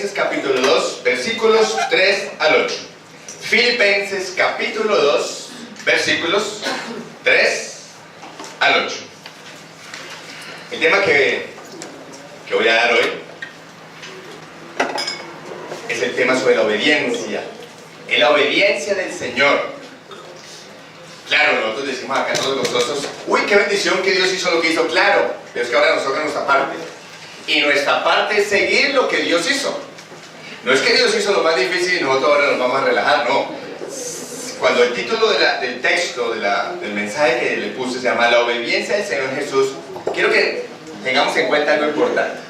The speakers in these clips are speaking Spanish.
Filipenses capítulo 2, versículos 3 al 8. Filipenses capítulo 2, versículos 3 al 8. El tema que voy a dar hoy es el tema sobre la obediencia. En la obediencia del Señor. Claro, nosotros decimos acá todos nosotros, uy, qué bendición que Dios hizo lo que hizo, claro, pero es que ahora nos toca nuestra parte. Y nuestra parte es seguir lo que Dios hizo. No es que Dios hizo lo más difícil y nosotros ahora nos vamos a relajar, no. Cuando el título del texto, del mensaje que le puse, se llama La obediencia del Señor Jesús, quiero que tengamos en cuenta algo importante.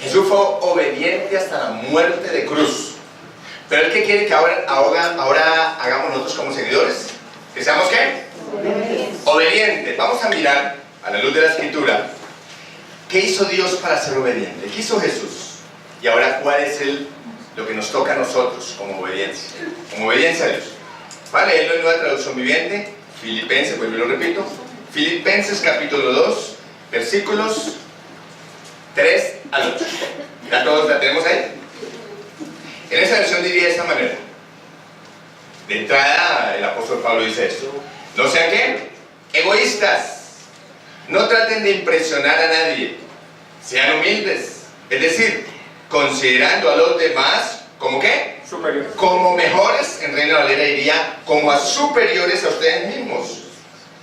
Jesús fue obediente hasta la muerte de cruz. Pero Él que quiere que ahora hagamos nosotros como seguidores, que seamos ¿qué? Obedientes. Vamos a mirar a la luz de la Escritura qué hizo Dios para ser obediente, qué hizo Jesús, y ahora cuál es lo que nos toca a nosotros como obediencia a Dios. Para leerlo en Nueva Traducción Viviente, Filipenses, pues lo repito, Filipenses capítulo 2, versículos 3 al 8. ¿Ya todos la tenemos ahí? En esa versión diría de esta manera. De entrada, el apóstol Pablo dice esto: no sean ¿qué? Egoístas. No traten de impresionar a nadie. Sean humildes. Es decir, considerando a los demás como ¿qué? Superiores. Como mejores, en Reina Valera diría, como a superiores a ustedes mismos.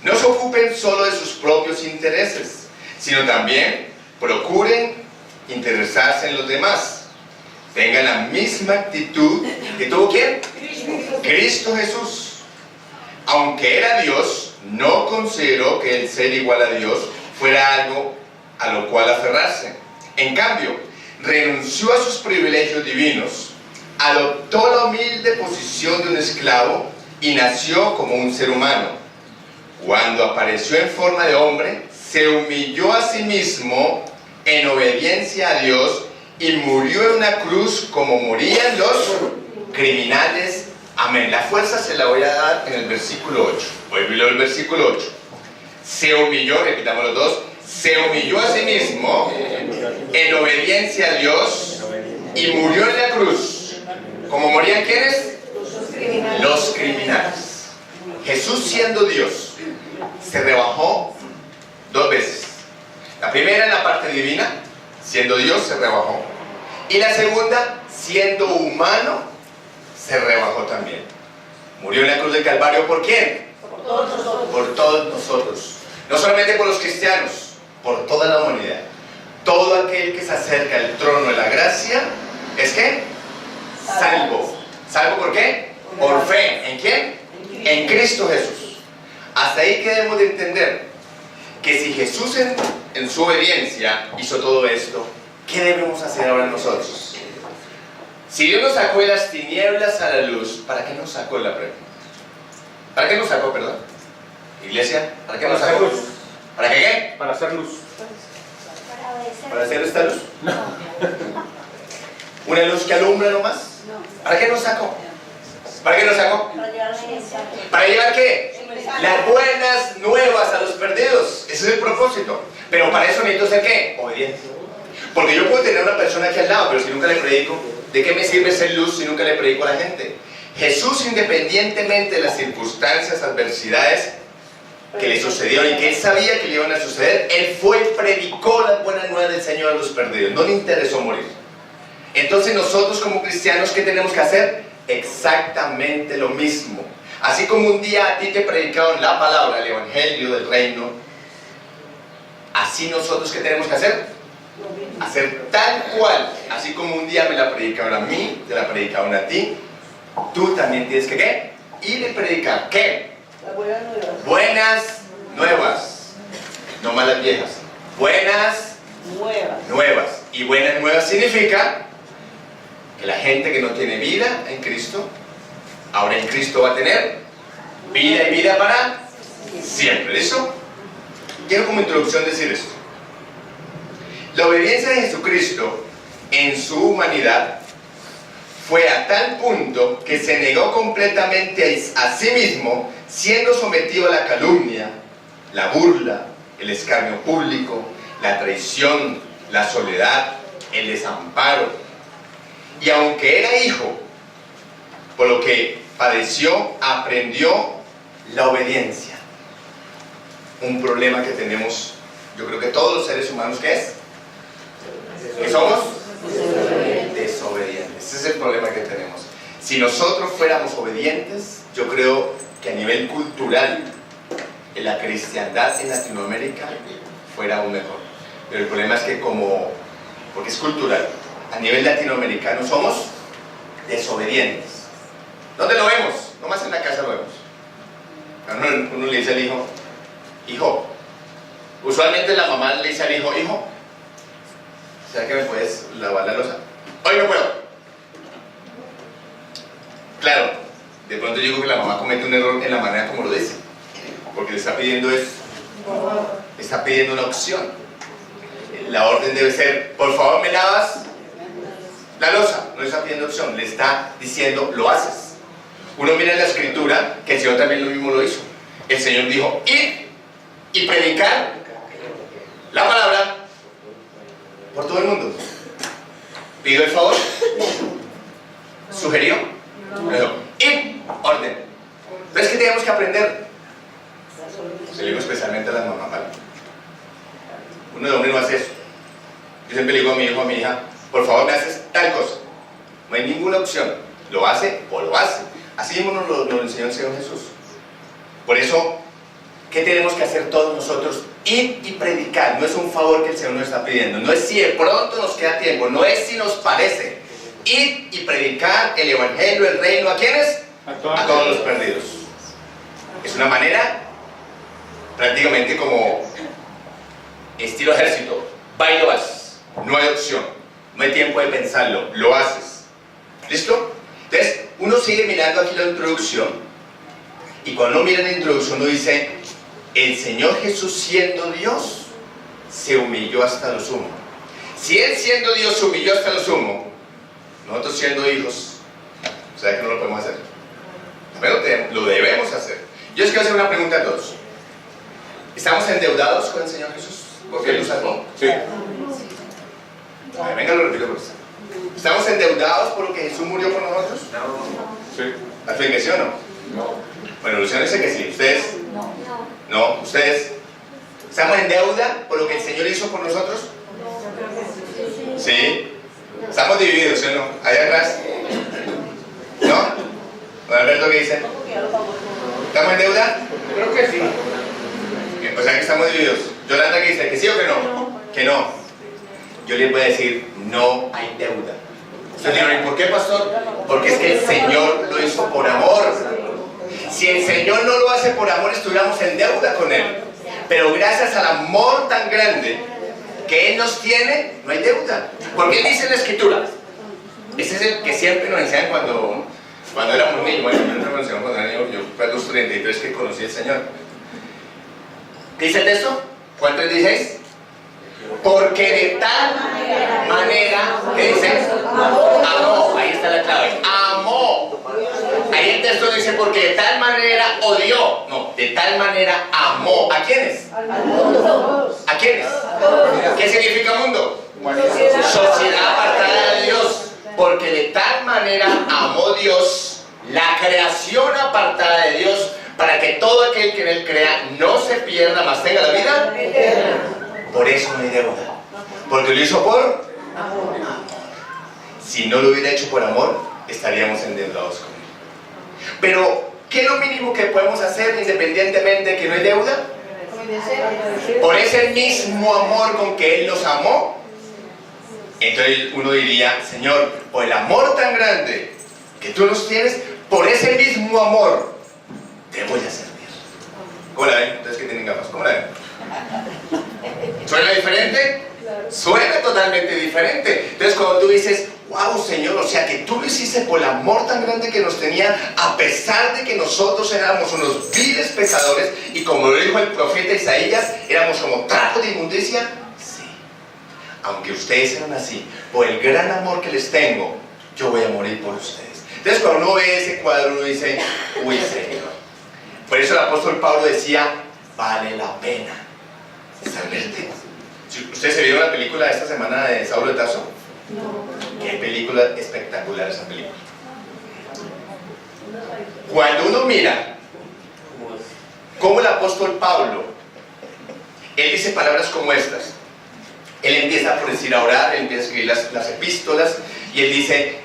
No se ocupen solo de sus propios intereses, sino también procuren interesarse en los demás. Tengan la misma actitud que tuvo ¿quién? Cristo Jesús. Aunque era Dios, no consideró que el ser igual a Dios fuera algo a lo cual aferrarse. En cambio, renunció a sus privilegios divinos, adoptó la humilde posición de un esclavo y nació como un ser humano. Cuando apareció en forma de hombre, se humilló a sí mismo en obediencia a Dios y murió en una cruz como morían los criminales. Amén. La fuerza se la voy a dar en el versículo 8. Voy a leer el versículo 8. Se humilló, repitamos los dos, se humilló a sí mismo en obediencia a Dios y murió en la cruz. ¿Como morían quiénes? Los criminales. Jesús, siendo Dios, se rebajó dos veces. La primera en la parte divina, siendo Dios, se rebajó. Y la segunda, siendo humano, se rebajó también. Murió en la cruz del Calvario, ¿por quién? Por todos nosotros. Por todos nosotros. No solamente por los cristianos, por toda la humanidad. Todo aquel que se acerca al trono de la gracia, ¿es qué? Salvo. ¿Salvo por qué? Por fe. ¿En quién? En Cristo Jesús. Hasta ahí que debemos de entender que si Jesús en su obediencia hizo todo esto, ¿qué debemos hacer ahora nosotros? Si Dios nos sacó de las tinieblas a la luz, ¿para qué nos sacó la pregunta? ¿Para qué nos sacó, perdón? Iglesia, ¿para qué nos sacó? Luz. ¿Para qué qué? Para hacer luz. ¿Para hacer esta luz? No. ¿Una luz que alumbra nomás? No. ¿Para qué nos sacó? ¿Para qué nos sacó? ¿Para llevar qué? Las buenas nuevas a los perdidos. Ese es el propósito. Pero para eso necesito ser ¿qué? Obediente. Porque yo puedo tener una persona aquí al lado, pero si nunca le predico, ¿de qué me sirve ser luz si nunca le predico a la gente? Jesús, independientemente de las circunstancias, adversidades que le sucedieron y que Él sabía que le iban a suceder, Él fue y predicó las buenas nuevas del Señor a los perdidos. No le interesó morir. Entonces nosotros como cristianos, ¿qué tenemos que hacer? Exactamente lo mismo. Así como un día a ti te predicaron la palabra, el evangelio del reino, así nosotros ¿qué tenemos que hacer? Hacer tal cual, así como un día me la predicaron a mí, te la predicaron a ti, tú también tienes que ¿qué? Ir y predicar ¿qué? Buenas nuevas, no malas viejas, buenas nuevas. Y buenas nuevas significa que la gente que no tiene vida en Cristo, ahora en Cristo va a tener vida y vida para siempre. ¿Listo? Quiero como introducción decir esto. La obediencia de Jesucristo en su humanidad fue a tal punto que se negó completamente a sí mismo, siendo sometido a la calumnia, la burla, el escarnio público, la traición, la soledad, el desamparo. Y aunque era hijo, por lo que padeció, aprendió la obediencia. Un problema que tenemos, yo creo que todos los seres humanos, ¿qué es? ¿Qué somos? Desobedientes. Ese es el problema que tenemos. Si nosotros fuéramos obedientes, yo creo que a nivel cultural, en la cristiandad en Latinoamérica fuera aún mejor. Pero el problema es que porque es cultural, a nivel latinoamericano somos desobedientes. ¿Dónde lo vemos? Nomás en la casa lo vemos. Uno le dice al hijo, hijo. Usualmente la mamá le dice al hijo, hijo, ¿será que me puedes lavar la loza? Hoy no puedo. Claro, de pronto yo digo que la mamá comete un error en la manera como lo dice, porque le está pidiendo está pidiendo una opción. La orden debe ser, por favor me lavas la loza. No le está pidiendo opción, le está diciendo, lo haces. Uno mira en la escritura que el Señor también lo mismo lo hizo. El Señor dijo, ir y predicar la palabra por todo el mundo. Pidió el favor, sugirió, ir, orden. Entonces, ¿qué tenemos que aprender? Se lo digo especialmente a las mamás, ¿vale? Uno de hombre no hace eso. Yo siempre le digo a mi hijo, a mi hija, por favor me haces tal cosa. No hay ninguna opción. Lo hace o lo hace. Así mismo nos lo enseñó el Señor Jesús. Por eso, ¿qué tenemos que hacer todos nosotros? Ir y predicar. No es un favor que el Señor nos está pidiendo. No es si de pronto nos queda tiempo. No es si nos parece. Ir y predicar el evangelio, el reino. ¿A quiénes? A todos los perdidos. Es una manera prácticamente como estilo ejército. Va y lo haces. No hay opción. No hay tiempo de pensarlo. Lo haces. ¿Listo? Entonces, uno sigue mirando aquí la introducción. Y cuando uno mira la introducción, uno dice, el Señor Jesús siendo Dios, se humilló hasta lo sumo. Si Él siendo Dios se humilló hasta lo sumo, nosotros siendo hijos, ¿sabes que no lo podemos hacer? Pero lo debemos hacer. Yo les quiero hacer una pregunta a todos. ¿Estamos endeudados con el Señor Jesús? ¿Porque Él nos salvó? Sí. Venga, lo repito por usted. ¿Estamos endeudados por lo que Jesús murió por nosotros? No. Sí. ¿La fe que sí o no? No. Bueno, Luciano dice que sí. ¿Ustedes? No. ¿No? ¿Ustedes? ¿Estamos en deuda por lo que el Señor hizo por nosotros? ¿Sí? ¿Estamos divididos, sí o no? ¿Allá atrás? ¿No? ¿Don Alberto qué dice? ¿Estamos en deuda? Creo que sí. O sea que estamos divididos. Yolanda qué dice, ¿que sí o que no? Que no. Yo les voy a decir, no hay deuda. Ustedes dirán, ¿y por qué, pastor? Porque es que el Señor lo hizo por amor. Si el Señor no lo hace por amor, estuviéramos en deuda con Él. Pero gracias al amor tan grande que Él nos tiene, no hay deuda. Porque Él dice en la Escritura, ese es el que siempre nos enseñan cuando éramos niños. Bueno, yo no me enseñó cuando era niño, yo fue a los 33 que conocí al Señor. ¿Qué dice el texto? ¿Cuál 3:16? Porque de tal manera, ¿qué dice? Amó, ahí está la clave, amó. Ahí el texto dice, porque de tal manera odió, no, de tal manera amó. ¿A quiénes? ¿A quiénes? ¿Qué significa mundo? Sociedad apartada de Dios. Porque de tal manera amó Dios la creación apartada de Dios, para que todo aquel que en Él crea no se pierda, mas tenga la vida eterna. Por eso no hay deuda. Porque lo hizo por amor. Si no lo hubiera hecho por amor, estaríamos endeudados con Él. Pero, ¿qué es lo mínimo que podemos hacer independientemente de que no hay deuda? Por ese mismo amor con que Él nos amó. Entonces uno diría, Señor, por el amor tan grande que tú nos tienes, por ese mismo amor, te voy a servir. ¿Cómo la ven? Ustedes que tienen gafas, ¿cómo la ven? ¿Suena diferente? Suena totalmente diferente. Entonces cuando tú dices, wow, Señor, o sea que tú lo hiciste por el amor tan grande que nos tenía, a pesar de que nosotros éramos unos viles pecadores, y como lo dijo el profeta Isaías, éramos como trapo de inmundicia. Sí, aunque ustedes eran así, por el gran amor que les tengo, yo voy a morir por ustedes. Entonces cuando uno ve ese cuadro, uno dice, uy, Señor. Por eso el apóstol Pablo decía, vale la pena salvarte. Si ustedes se vieron la película de esta semana de Saulo de Tarso, Qué película espectacular esa película. Cuando uno mira cómo el apóstol Pablo, él dice palabras como estas. Él empieza por decir a orar, él empieza a escribir las epístolas, y él dice,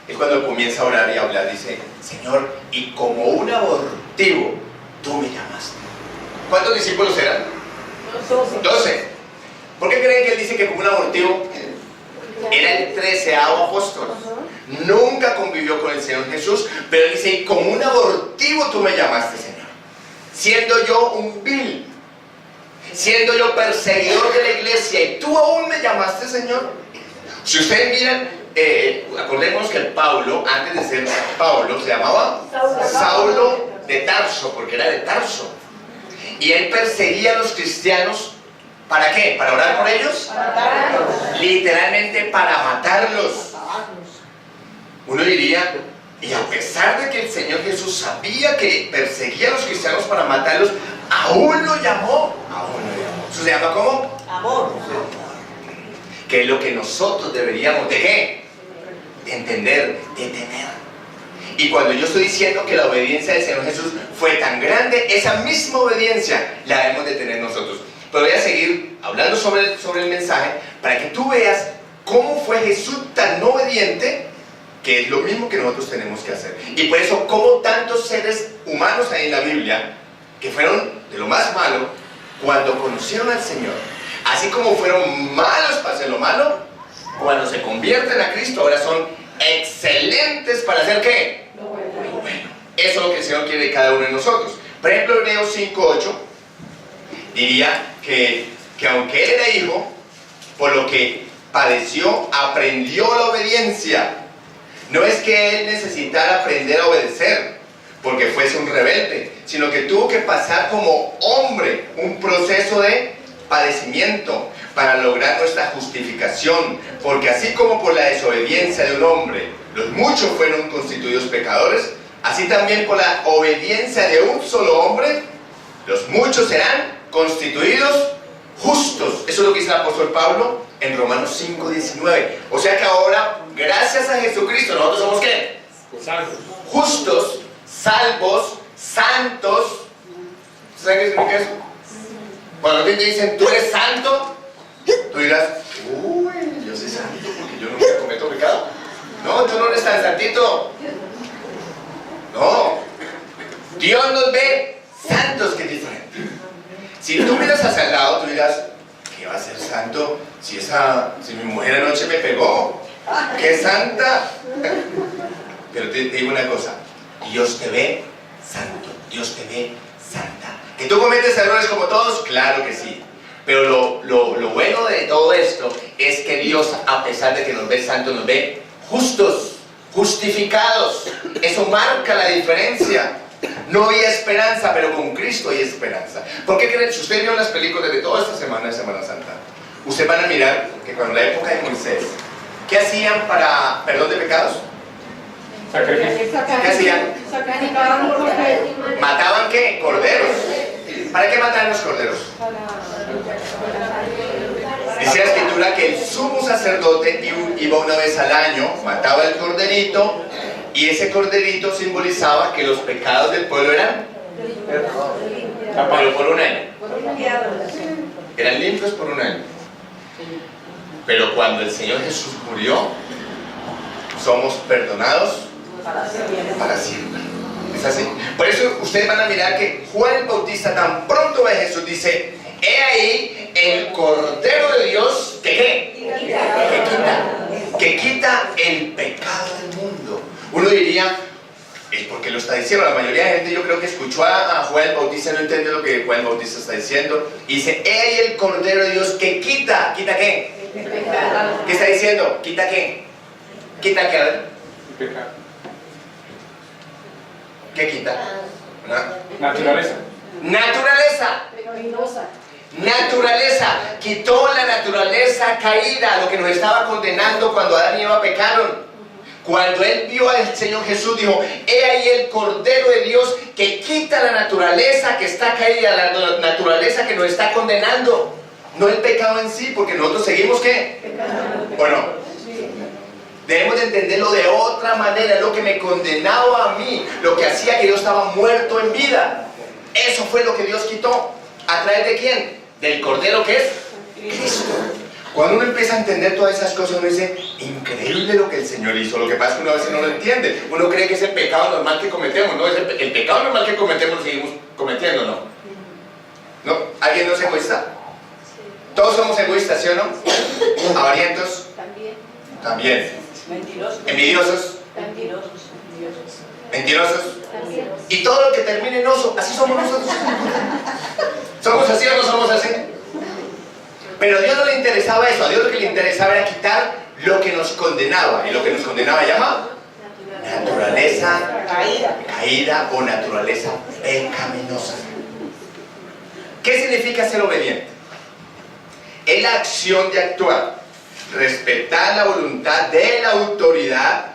él cuando comienza a orar y a hablar, dice, Señor, y como un abortivo, tú me llamaste. ¿Cuántos discípulos eran? 12. ¿Por qué creen que él dice que como un abortivo? Era el 13º apóstol. Nunca convivió con el Señor Jesús, pero él dice, y como un abortivo tú me llamaste, Señor. Siendo yo un vil, siendo yo perseguidor de la iglesia, y tú aún me llamaste, Señor. Si ustedes miran, acordémonos que el Pablo, antes de ser Pablo, se llamaba Saulo de Tarso, porque era de Tarso. Y él perseguía a los cristianos, ¿para qué? ¿Para orar por ellos? Literalmente para matarlos. Uno diría, y a pesar de que el Señor Jesús sabía que perseguía a los cristianos para matarlos, aún lo llamó. ¿Eso se llama cómo? Amor. Que es lo que nosotros deberíamos de ¿qué? De entender, de tener. Y cuando yo estoy diciendo que la obediencia del Señor Jesús fue tan grande, esa misma obediencia la debemos de tener nosotros. Pero voy a seguir hablando sobre el mensaje para que tú veas cómo fue Jesús tan obediente, que es lo mismo que nosotros tenemos que hacer. Y por eso, como tantos seres humanos hay en la Biblia que fueron de lo más malo, cuando conocieron al Señor, así como fueron malos para hacer lo malo, cuando se convierten a Cristo, ahora son excelentes para hacer ¿qué? Lo bueno. Eso es lo que el Señor quiere de cada uno de nosotros. Por ejemplo, Hebreos 5:8 diría que aunque él era hijo, por lo que padeció, aprendió la obediencia. No es que él necesitara aprender a obedecer porque fuese un rebelde, sino que tuvo que pasar como hombre un proceso de padecimiento para lograr nuestra justificación, porque así como por la desobediencia de un hombre los muchos fueron constituidos pecadores, así también por la obediencia de un solo hombre los muchos serán constituidos justos. Eso es lo que dice el apóstol Pablo en Romanos 5:19. O sea que ahora, gracias a Jesucristo, nosotros somos ¿qué? Justos, salvos, santos. ¿Saben qué significa eso? Cuando a ti te dicen, tú eres santo, tú dirás, uy, yo soy santo porque yo nunca cometo pecado. No, tú no eres tan santito. No. Dios nos ve santos, que es diferente. Si tú miras hacia el lado, tú dirás, ¿qué va a ser santo si mi mujer anoche me pegó? ¡Qué santa! Pero te digo una cosa, Dios te ve santo, Dios te ve santa. ¿Que tú cometes errores como todos? Claro que sí. Pero lo bueno de todo esto es que Dios, a pesar de que nos ve santos, nos ve justos, justificados. Eso marca la diferencia. No había esperanza, pero con Cristo hay esperanza. ¿Por qué creen? Si ustedes vieron las películas de toda esta semana de Semana Santa, ustedes van a mirar que cuando la época de Moisés, ¿qué hacían para perdón de pecados? ¿Qué hacían? ¿Mataban qué? Corderos. ¿Para qué mataban los corderos? Dice la escritura que el sumo sacerdote iba una vez al año, mataba el corderito, y ese corderito simbolizaba que los pecados del pueblo eran pero por un año. Eran limpios por un año. Pero cuando el Señor Jesús murió, somos perdonados para siempre. ¿Es así? Por eso ustedes van a mirar que Juan el Bautista tan pronto ve a Jesús dice, he ahí el Cordero de Dios que ¿qué? Que quita el pecado del mundo. Uno diría, es porque lo está diciendo. La mayoría de gente, yo creo que escuchó a Juan el Bautista, no entiende lo que Juan el Bautista está diciendo. Y dice, he ahí el Cordero de Dios que quita ¿qué? El pecado. ¿Qué está diciendo? ¿Quita qué? ¿Quita qué? A ver. El pecado. ¿Qué quita? Naturaleza. Naturaleza. Quitó la naturaleza caída, lo que nos estaba condenando cuando Adán y Eva pecaron. Cuando él vio al Señor Jesús, dijo, he ahí el Cordero de Dios que quita la naturaleza que está caída, la naturaleza que nos está condenando. No el pecado en sí, porque nosotros seguimos ¿qué? ¿O no? Debemos de entenderlo de otra manera. Es lo que me condenaba a mí, lo que hacía que yo estaba muerto en vida. Eso fue lo que Dios quitó. ¿A través de quién? Del Cordero, que es Cristo. Cuando uno empieza a entender todas esas cosas, uno dice, increíble lo que el Señor hizo. Lo que pasa es que uno a veces no lo entiende. Uno cree que es el pecado normal que cometemos, ¿no? El pecado normal que cometemos lo seguimos cometiendo, ¿no? ¿No? ¿Alguien no es egoísta? Todos somos egoístas, ¿sí o no? ¿Avarientos? También. Mentirosos. ¿Envidiosos? Mentirosos. ¿Mentirosos? Y todo lo que termine en oso, así somos nosotros. ¿Somos así o no somos así? Pero a Dios no le interesaba eso. A Dios lo que le interesaba era quitar lo que nos condenaba. Y lo que nos condenaba llama naturaleza caída o naturaleza pecaminosa. ¿Qué significa ser obediente? Es la acción de actuar, respetar la voluntad de la autoridad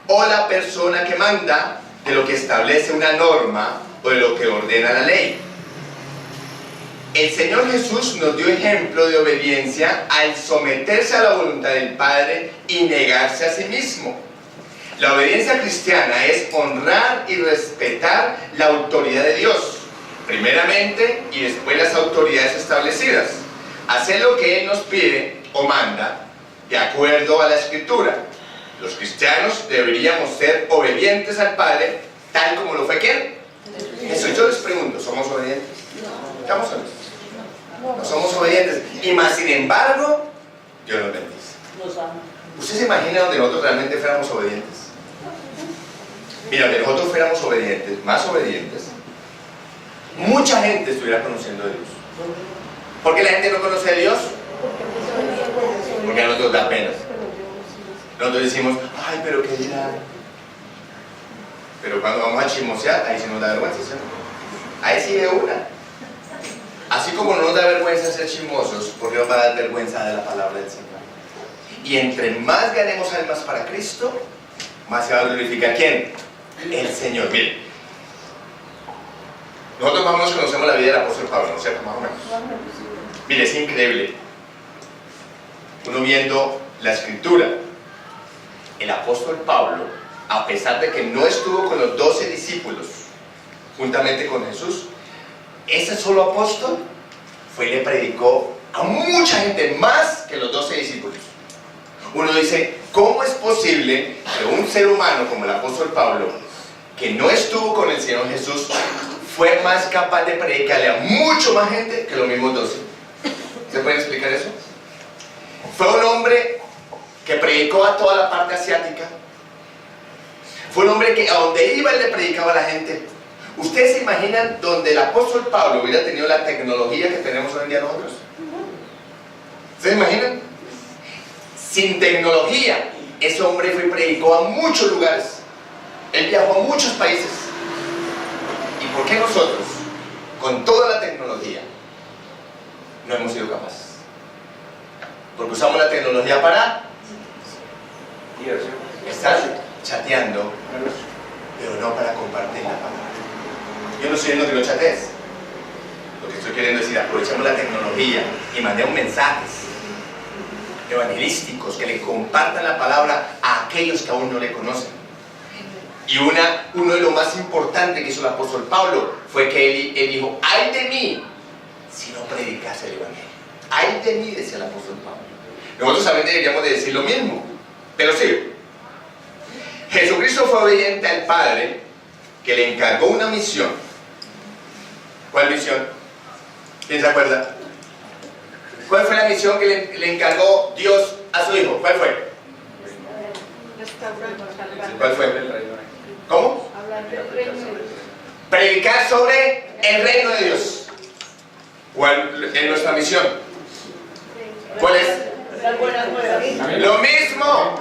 o la persona que manda, de lo que establece una norma o de lo que ordena la ley. El Señor Jesús nos dio ejemplo de obediencia al someterse a la voluntad del Padre y negarse a sí mismo. La obediencia cristiana es honrar y respetar la autoridad de Dios, primeramente, y después las autoridades establecidas. Hacer lo que Él nos pide o manda de acuerdo a la Escritura. Los cristianos deberíamos ser obedientes al Padre, tal como lo fue ¿quién? Jesús. Yo les pregunto, ¿somos obedientes? ¿Estamos honestos? No somos obedientes. Y más sin embargo, Dios nos bendice. Nos ama. ¿Usted se imagina donde nosotros realmente fuéramos obedientes? Mira, donde nosotros fuéramos obedientes, más obedientes, mucha gente estuviera conociendo a Dios. ¿Por qué la gente no conoce a Dios? Porque a nosotros da pena. Nosotros decimos, ay, pero qué dirán. Pero cuando vamos a chismosear, ahí sí nos da vergüenza, ¿sí? Ahí sí de una. Así como no nos da vergüenza ser chismosos, porque nos va a dar vergüenza de la palabra del Señor. Y entre más ganemos almas para Cristo, más se va a glorificar ¿quién? El Señor. Miren, nosotros más o menos conocemos la vida del apóstol Pablo, ¿no es cierto? Más o menos. Mire, es increíble. Uno viendo la Escritura, el apóstol Pablo, a pesar de que no estuvo con los 12 discípulos juntamente con Jesús, ese solo apóstol fue y le predicó a mucha gente más que los 12 discípulos. Uno dice, ¿cómo es posible que un ser humano como el apóstol Pablo, que no estuvo con el Señor Jesús, fue más capaz de predicarle a mucho más gente que los mismos 12? ¿Se puede explicar eso? Fue un hombre que predicó a toda la parte asiática. Fue un hombre que a donde iba él le predicaba a la gente. ¿Ustedes se imaginan donde el apóstol Pablo hubiera tenido la tecnología que tenemos hoy en día nosotros? ¿Se imaginan? Sin tecnología, ese hombre fue y predicó a muchos lugares. Él viajó a muchos países. ¿Y por qué nosotros, con toda la tecnología, no hemos sido capaces? Porque usamos la tecnología para estar chateando, pero no para compartir la palabra. Yo no estoy diciendo que lo chatees. Lo que estoy queriendo decir, aprovechemos la tecnología y mandemos mensajes evangelísticos que le compartan la palabra a aquellos que aún no le conocen. Y uno de lo más importantes que hizo el apóstol Pablo fue que él dijo, ay de mí si no predicase el evangelio. Ay de mí, decía el apóstol Pablo. Nosotros también deberíamos de decir lo mismo. Pero sí, Jesucristo fue obediente al Padre, que le encargó una misión. ¿Cuál misión? ¿Quién se acuerda? ¿Cuál fue la misión que le encargó Dios a su Hijo? ¿Cuál fue? ¿Cuál fue? ¿Cómo? Predicar sobre el reino de Dios. ¿Cuál es nuestra misión? ¿Cuál es? Lo mismo.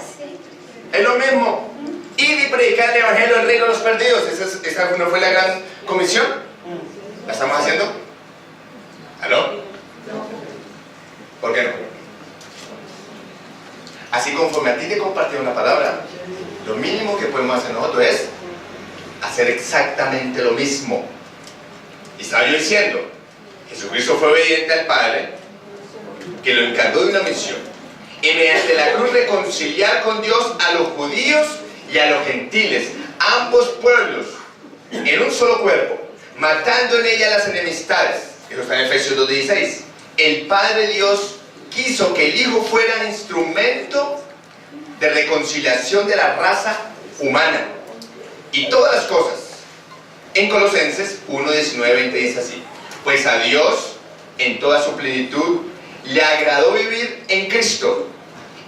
Es lo mismo. Ir y predicar el evangelio del reino de los perdidos. ¿Esa no fue la gran comisión? ¿La estamos haciendo? ¿Aló? ¿Por qué no? Así conforme a ti te compartió una palabra, lo mínimo que podemos hacer nosotros es hacer exactamente lo mismo. Y estaba yo diciendo, Jesucristo fue obediente al Padre, que lo encargó de una misión. y mediante la cruz reconciliar con Dios a los judíos y a los gentiles, ambos pueblos, en un solo cuerpo, matando en ella las enemistades. Eso está en Efesios 2:16. El Padre Dios quiso que el Hijo fuera instrumento de reconciliación de la raza humana y todas las cosas. En Colosenses 1:19-20 dice así: pues a Dios, en toda su plenitud, le agradó vivir en Cristo,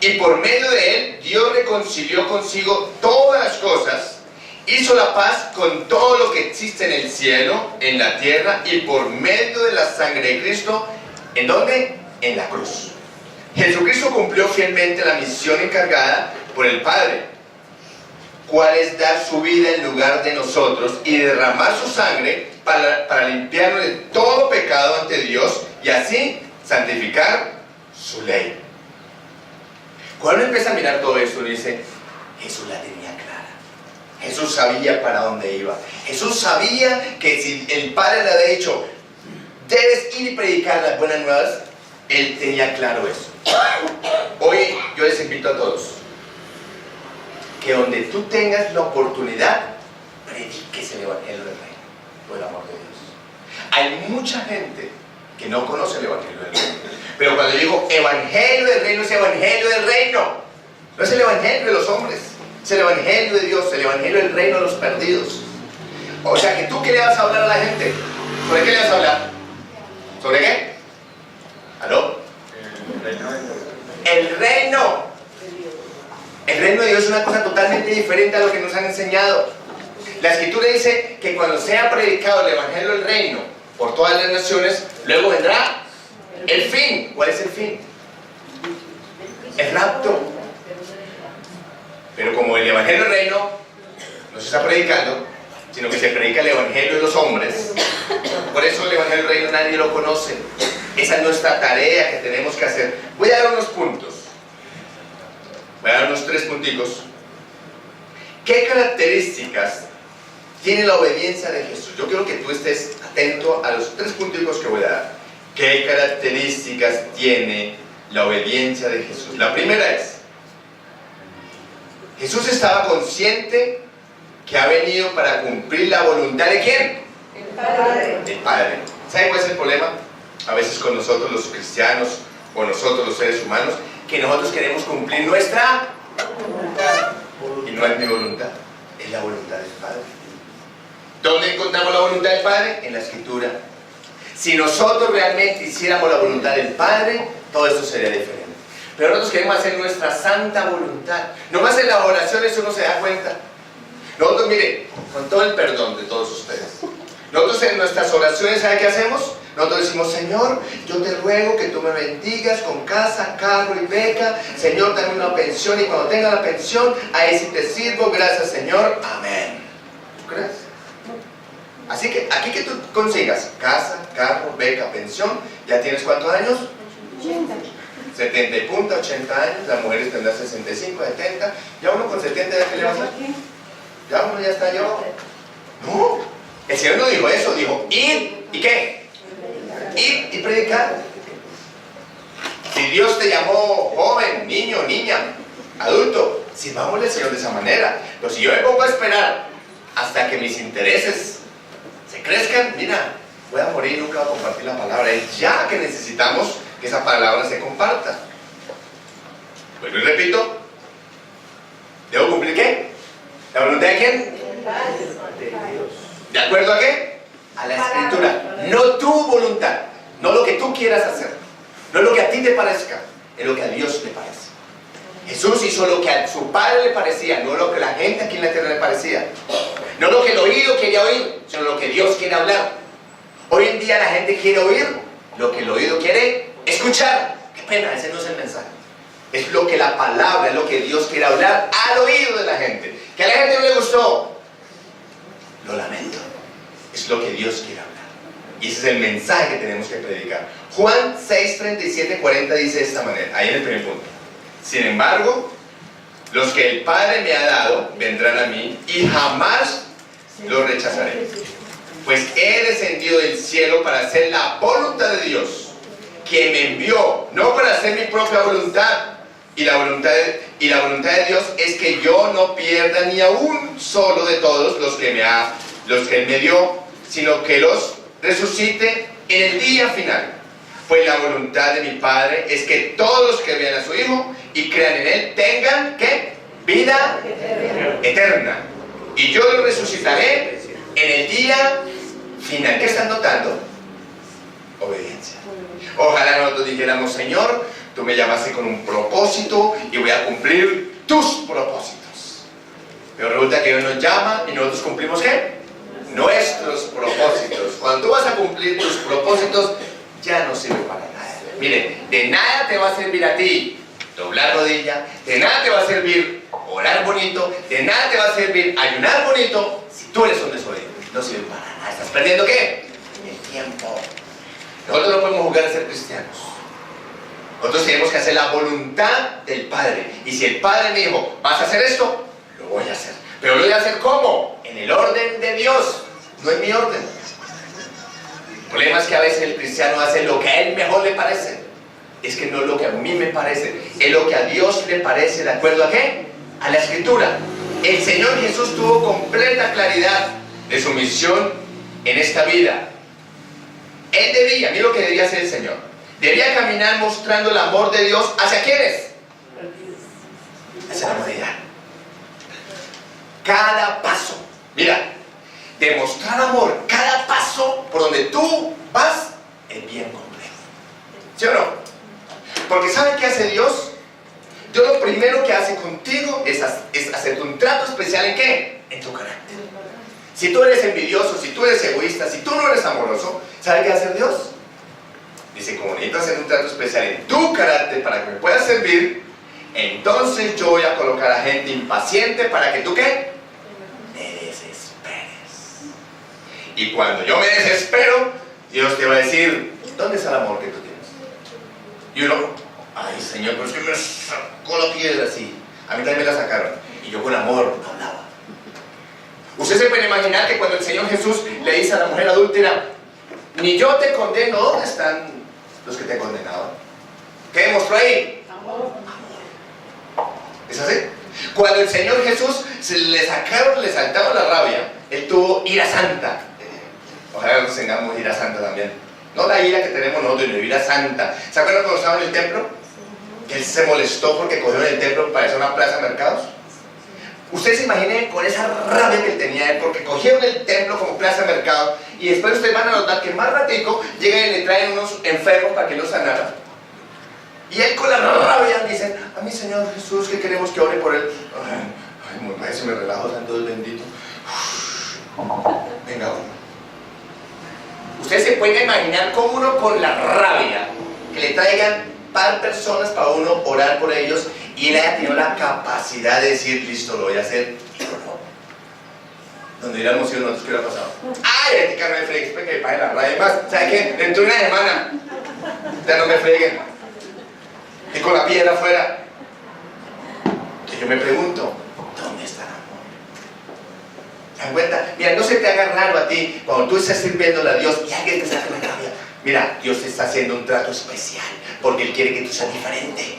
y por medio de él Dios reconcilió consigo todas las cosas, hizo la paz con todo lo que existe en el cielo, en la tierra, y por medio de la sangre de Cristo. ¿En dónde? En la cruz. Jesucristo cumplió fielmente la misión encargada por el Padre, cuál es dar su vida en lugar de nosotros y derramar su sangre para limpiarnos de todo pecado ante Dios y así santificar su ley. Cuando uno empieza a mirar todo esto, uno dice: Jesús la tenía clara. Jesús sabía para dónde iba. Jesús sabía que si el Padre le había dicho: debes ir y predicar las buenas nuevas, él tenía claro eso. Hoy yo les invito a todos que donde tú tengas la oportunidad, prediques el Evangelio del Reino, por el amor de Dios. Hay mucha gente que no conoce el Evangelio del Reino, pero cuando yo digo Evangelio del Reino, es Evangelio del Reino, no es el Evangelio de los hombres, es el Evangelio de Dios, el Evangelio del Reino de los perdidos. O sea que tú, ¿qué le vas a hablar a la gente? ¿Sobre qué le vas a hablar? ¿Sobre qué? ¿Aló? El reino. El reino de Dios es una cosa totalmente diferente a lo que nos han enseñado. La Escritura dice que cuando sea predicado el Evangelio del Reino por todas las naciones, luego vendrá el fin. ¿Cuál es el fin? El rapto. Pero como el Evangelio del Reino no se está predicando, sino que se predica el Evangelio de los hombres, por eso el Evangelio del Reino nadie lo conoce. Esa es nuestra tarea que tenemos que hacer. Voy a dar unos puntos. Voy a dar unos 3 punticos. ¿Qué características tiene la obediencia de Jesús? Yo quiero que tú estés atento a los 3 punticos que voy a dar. ¿Qué características tiene la obediencia de Jesús? La primera es: Jesús estaba consciente que ha venido para cumplir la voluntad ¿de quién? El Padre. El Padre. ¿Sabe cuál es el problema? A veces con nosotros los cristianos o nosotros los seres humanos, que nosotros queremos cumplir nuestra voluntad. Y no es mi voluntad, es la voluntad del Padre. ¿Dónde encontramos la voluntad del Padre? En la Escritura. Si nosotros realmente hiciéramos la voluntad del Padre, todo esto sería diferente. Pero nosotros queremos hacer nuestra santa voluntad. Nomás en las oraciones uno se da cuenta. Nosotros, mire, con todo el perdón de todos ustedes, nosotros en nuestras oraciones, ¿sabe qué hacemos? Nosotros decimos: Señor, yo te ruego que tú me bendigas con casa, carro y beca. Señor, dame una pensión, y cuando tenga la pensión, ahí sí te sirvo. Gracias, Señor. Amén. ¿Tú crees? Así que aquí que tú consigas casa, carro, beca, pensión, ¿ya tienes cuántos años? 80. 70 y punta, 80 años. Las mujeres tendrán 65, 70. Ya uno con 70, ¿ya qué le va a hacer? Ya uno ya está yo. No, el Señor no dijo eso, dijo: id, ¿y qué? Ir y predicar. Si Dios te llamó joven, niño, niña, adulto, sirvámosle al Señor de esa manera. Pero si yo me pongo a esperar hasta que mis intereses se crezcan, mira, voy a morir y nunca voy a compartir la palabra. Es ya que necesitamos que esa palabra se comparta. Bueno, y repito, ¿debo cumplir qué? ¿La voluntad de quién? De Dios. ¿De acuerdo a qué? A la Escritura. No tu voluntad, no lo que tú quieras hacer, no lo que a ti te parezca, es lo que a Dios le parece. Jesús hizo lo que a su Padre le parecía, no lo que la gente aquí en la tierra le parecía, no lo que el oído quería oír, sino lo que Dios quiere hablar. Hoy en día la gente quiere oír lo que el oído quiere escuchar. Qué pena, ese no es el mensaje. Es lo que la palabra, es lo que Dios quiere hablar al oído de la gente. Que a la gente no le gustó, lo lamento, es lo que Dios quiere hablar. Y ese es el mensaje que tenemos que predicar. Juan 6, 37, 40 dice de esta manera, ahí en el primer punto: sin embargo, los que el Padre me ha dado vendrán a mí y jamás los rechazaré, pues he descendido del cielo para hacer la voluntad de Dios, quien me envió, no para hacer mi propia voluntad, y la voluntad de Dios es que yo no pierda ni a un solo de todos los que Él me dio, sino que los resucite en el día final. Pues la voluntad de mi Padre es que todos los que vean a su Hijo y crean en Él tengan, ¿qué? Vida eterna. Y yo los resucitaré en el día final. ¿Qué están notando? Obediencia. Ojalá nosotros dijéramos: Señor, tú me llamaste con un propósito y voy a cumplir tus propósitos. Pero resulta que Dios nos llama y nosotros cumplimos, ¿qué? Nuestros propósitos. Cuando tú vas a cumplir tus propósitos, ya no sirve para nada. Mire, de nada te va a servir a ti doblar rodilla, de nada te va a servir orar bonito, de nada te va a servir ayunar bonito si tú eres un desobediente. No sirve para nada. ¿Estás perdiendo qué? El tiempo. Nosotros no podemos jugar a ser cristianos. Nosotros tenemos que hacer la voluntad del Padre. Y si el Padre me dijo: vas a hacer esto, lo voy a hacer. Pero lo voy a hacer ¿cómo? En el orden de Dios, no en mi orden. El problema es que a veces el cristiano hace lo que a él mejor le parece. Es que no es lo que a mí me parece, es lo que a Dios le parece. ¿De acuerdo a qué? A la Escritura. El Señor Jesús tuvo completa claridad de su misión en esta vida. Él debía, mira lo que debía hacer el Señor. Debía caminar mostrando el amor de Dios. ¿Hacia quiénes? Hacia la humanidad. Cada paso, mira, demostrar amor, cada paso por donde tú vas es bien complejo. ¿Sí o no? Porque ¿sabe qué hace Dios? Dios lo primero que hace contigo es hacerte un trato especial. ¿En qué? En tu carácter. Si tú eres envidioso, si tú eres egoísta, si tú no eres amoroso, ¿sabe qué hace Dios? Dice: como necesito hacer un trato especial en tu carácter para que me puedas servir, entonces yo voy a colocar a gente impaciente para que tú, ¿qué? Me desesperes. Y cuando yo me desespero, Dios te va a decir: ¿dónde está el amor que tú tienes? Y uno: ay, Señor, pero es que me sacó la piedra así. A mí también me la sacaron. Y yo con amor hablaba. Usted se puede imaginar que cuando el Señor Jesús le dice a la mujer adúltera: ni yo te condeno, ¿dónde están los que te condenaban? ¿Qué demostró ahí? Amor. ¿Es así? Cuando el Señor Jesús le saltaron la rabia, Él tuvo ira santa. Ojalá nos tengamos ira santa también. No la ira que tenemos nosotros, sino ira santa. ¿Se acuerdan cuando estaban en el templo? Que Él se molestó porque cogieron el templo para hacer una plaza de mercados. Ustedes se imaginen con esa rabia que él tenía él, porque cogieron el templo como plaza de mercado, y después ustedes van a notar que más ratico llegan y le traen unos enfermos para que los sanaran. Y él con la rabia dice: a mi Señor Jesús, que queremos que ore por él. Ay, muy bien, se me relajo, santo Dios bendito. Venga, uno. Ustedes se pueden imaginar cómo uno con la rabia que le traigan par personas para uno orar por ellos, y él haya tenido la capacidad de decir: listo, lo voy a hacer. Donde hubiéramos ido nosotros, ¿qué hubiera pasado? Ay, este carro me fregues, que me pague la rabia. Más, ¿sabe qué? Dentro de una semana ya no me freguen, y con la piedra afuera. Entonces yo me pregunto: ¿dónde está el amor? ¿Se dan cuenta? Mira, no se te haga raro a ti cuando tú estás sirviéndole a Dios y alguien te saca la rabia. Mira, Dios te está haciendo un trato especial porque Él quiere que tú seas diferente.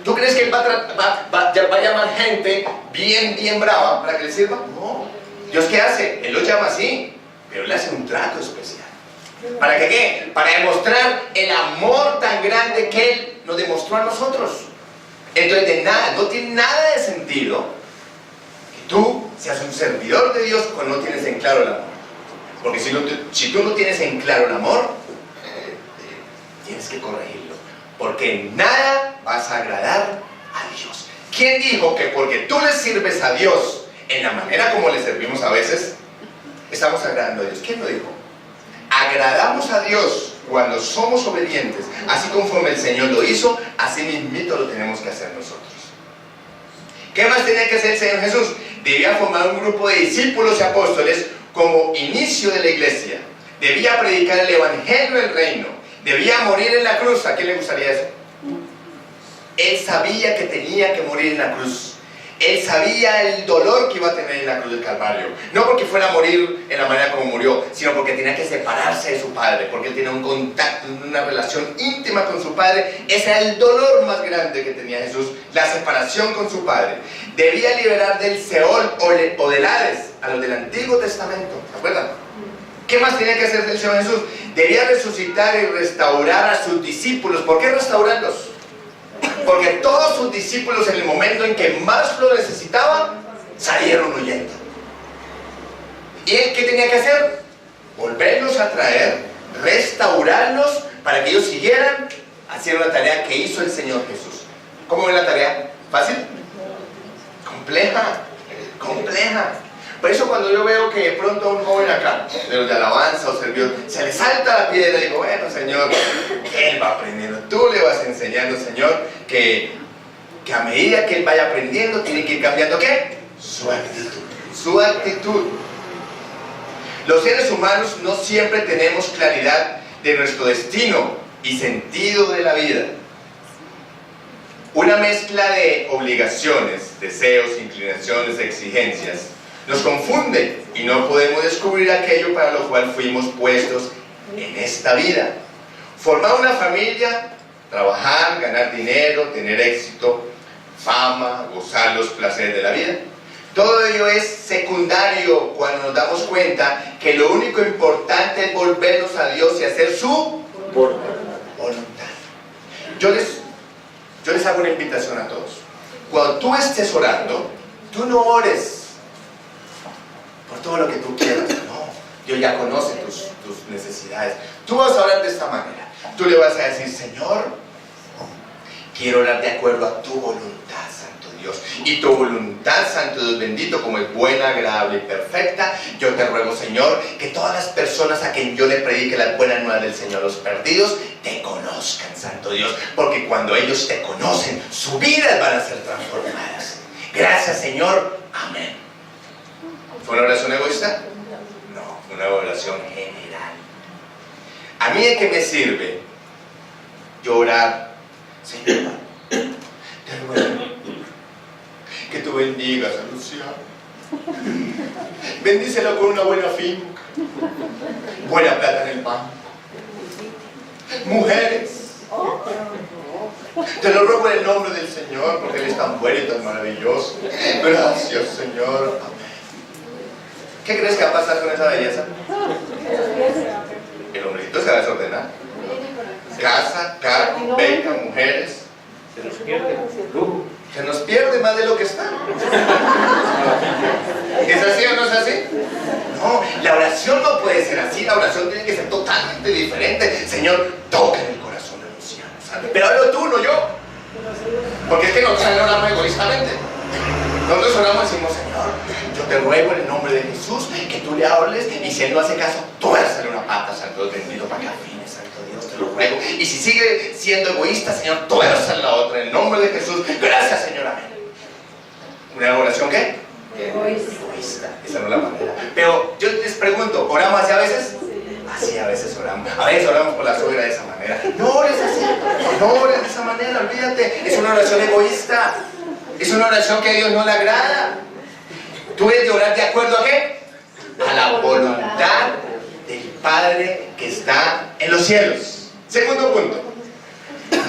¿Tú crees que Él va a llamar gente bien brava para que le sirva? No. ¿Dios qué hace? Él lo llama así, pero Él hace un trato especial. ¿Para qué qué? Para demostrar el amor tan grande que Él nos demostró a nosotros. Entonces de nada, no tiene nada de sentido que tú seas un servidor de Dios cuando no tienes en claro el amor. Porque si tú no tienes en claro el amor, tienes que corregirlo. Porque en nada vas a agradar a Dios. ¿Quién dijo que porque tú le sirves a Dios en la manera como le servimos a veces, estamos agradando a Dios? ¿Quién lo dijo? Agradamos a Dios cuando somos obedientes, así conforme el Señor lo hizo, así mismito lo tenemos que hacer nosotros. ¿Qué más tenía que hacer el Señor Jesús? Debía formar un grupo de discípulos y apóstoles como inicio de la iglesia. Debía predicar el evangelio del reino. Debía morir en la cruz. ¿A quién le gustaría eso? Él sabía que tenía que morir en la cruz. Él sabía el dolor que iba a tener en la cruz del Calvario. No porque fuera a morir en la manera como murió, sino porque tenía que separarse de su padre, porque él tenía un contacto, una relación íntima con su padre. Ese era el dolor más grande que tenía Jesús, la separación con su padre. Debía liberar del Seol o del Hades a los del Antiguo Testamento. ¿Se acuerdan? ¿Qué más tenía que hacer el Señor Jesús? Debía resucitar y restaurar a sus discípulos. ¿Por qué restaurarlos? Porque todos sus discípulos, en el momento en que más lo necesitaban, salieron huyendo. ¿Y él qué tenía que hacer? Volverlos a traer, restaurarlos, para que ellos siguieran haciendo la tarea que hizo el Señor Jesús. ¿Cómo ven la tarea? ¿Fácil? Compleja, compleja. Por eso cuando yo veo que de pronto a un joven acá, de los de alabanza o servidor, se le salta la piedra, digo, bueno, Señor, él va aprendiendo. Tú le vas enseñando, Señor, que a medida que él vaya aprendiendo, tiene que ir cambiando, ¿qué? Su actitud. Su actitud. Los seres humanos no siempre tenemos claridad de nuestro destino y sentido de la vida. Una mezcla de obligaciones, deseos, inclinaciones, exigencias nos confunde y no podemos descubrir aquello para lo cual fuimos puestos en esta vida. Formar una familia, trabajar, ganar dinero, tener éxito, fama, gozar los placeres de la vida. Todo ello es secundario cuando nos damos cuenta que lo único importante es volvernos a Dios y hacer su voluntad. Yo les hago una invitación a todos. Cuando tú estés orando, tú no ores por todo lo que tú quieras. No, Dios ya conoce tus necesidades. Tú vas a orar de esta manera. Tú le vas a decir, Señor, quiero orar de acuerdo a tu voluntad, Santo Dios. Y tu voluntad, Santo Dios bendito, como es buena, agradable y perfecta, yo te ruego, Señor, que todas las personas a quien yo le predique las buenas nuevas del Señor, los perdidos, te conozcan, Santo Dios. Porque cuando ellos te conocen, sus vidas van a ser transformadas. Gracias, Señor. Amén. ¿Fue una oración egoísta? No, fue una oración general. ¿A mí de qué me sirve yo orar? Señor, te ruego que tú bendigas a Luciano. Bendícelo con una buena finca, buena plata en el banco, mujeres. Te lo ruego en el nombre del Señor, porque Él es tan bueno y tan maravilloso. Gracias, Señor. Amén. ¿Qué crees que va a pasar con esa belleza? El hombrecito se va a desordenar. Casa, carro, beca, mujeres. Se nos pierde. Se nos pierde más de lo que está. ¿Es así o no es así? No, la oración no puede ser así. La oración tiene que ser totalmente diferente. Señor, toca en el corazón de Luciano, ¿sabes? Pero hazlo tú, no yo. Porque es que nosotros oramos egoístamente. Nosotros oramos y decimos, Señor, yo te ruego en el nombre de Jesús que tú le hables, y si él no hace caso, tuérzale una pata, Santo Dios bendito, para que afine, Santo Dios, te lo ruego. Y si sigue siendo egoísta, Señor, tuérzale la otra en el nombre de Jesús. Gracias, Señor, amén. ¿Una oración qué? Egoísta. Esa no es la manera. Pero yo les pregunto, ¿oramos así a veces? Así a veces oramos. A veces oramos por la suegra de esa manera. No ores así, no ores de esa manera, olvídate. Es una oración egoísta. Es una oración que a Dios no le agrada. Tú debes de orar de acuerdo a qué? A la voluntad del Padre que está en los cielos. Segundo punto.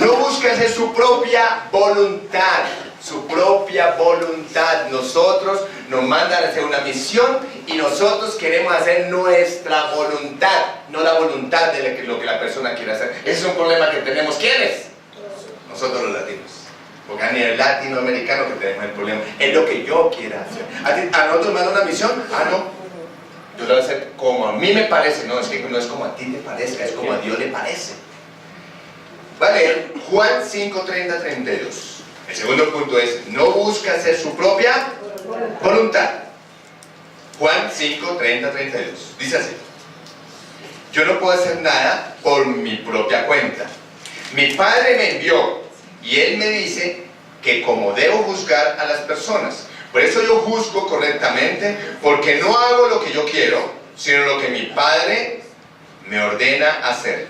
No busca hacer su propia voluntad. Su propia voluntad. Nosotros nos mandan a hacer una misión y nosotros queremos hacer nuestra voluntad, no la voluntad de lo que la persona quiere hacer. Ese es un problema que tenemos. ¿Quiénes? Nosotros los latinos. Porque a nivel latinoamericano que tenemos el problema. Es lo que yo quiera hacer. ¿A nosotros manda una misión? Ah, no. Yo lo voy a hacer como a mí me parece. No, es que no es como a ti te parezca, es como a Dios le parece. Va a leer Juan 5, 30, 32. El segundo punto es, no busca hacer su propia voluntad. Juan 5, 30, 32. Dice así. Yo no puedo hacer nada por mi propia cuenta. Mi Padre me envió y Él me dice que como debo juzgar a las personas. Por eso yo juzgo correctamente, porque no hago lo que yo quiero, sino lo que mi Padre me ordena hacer.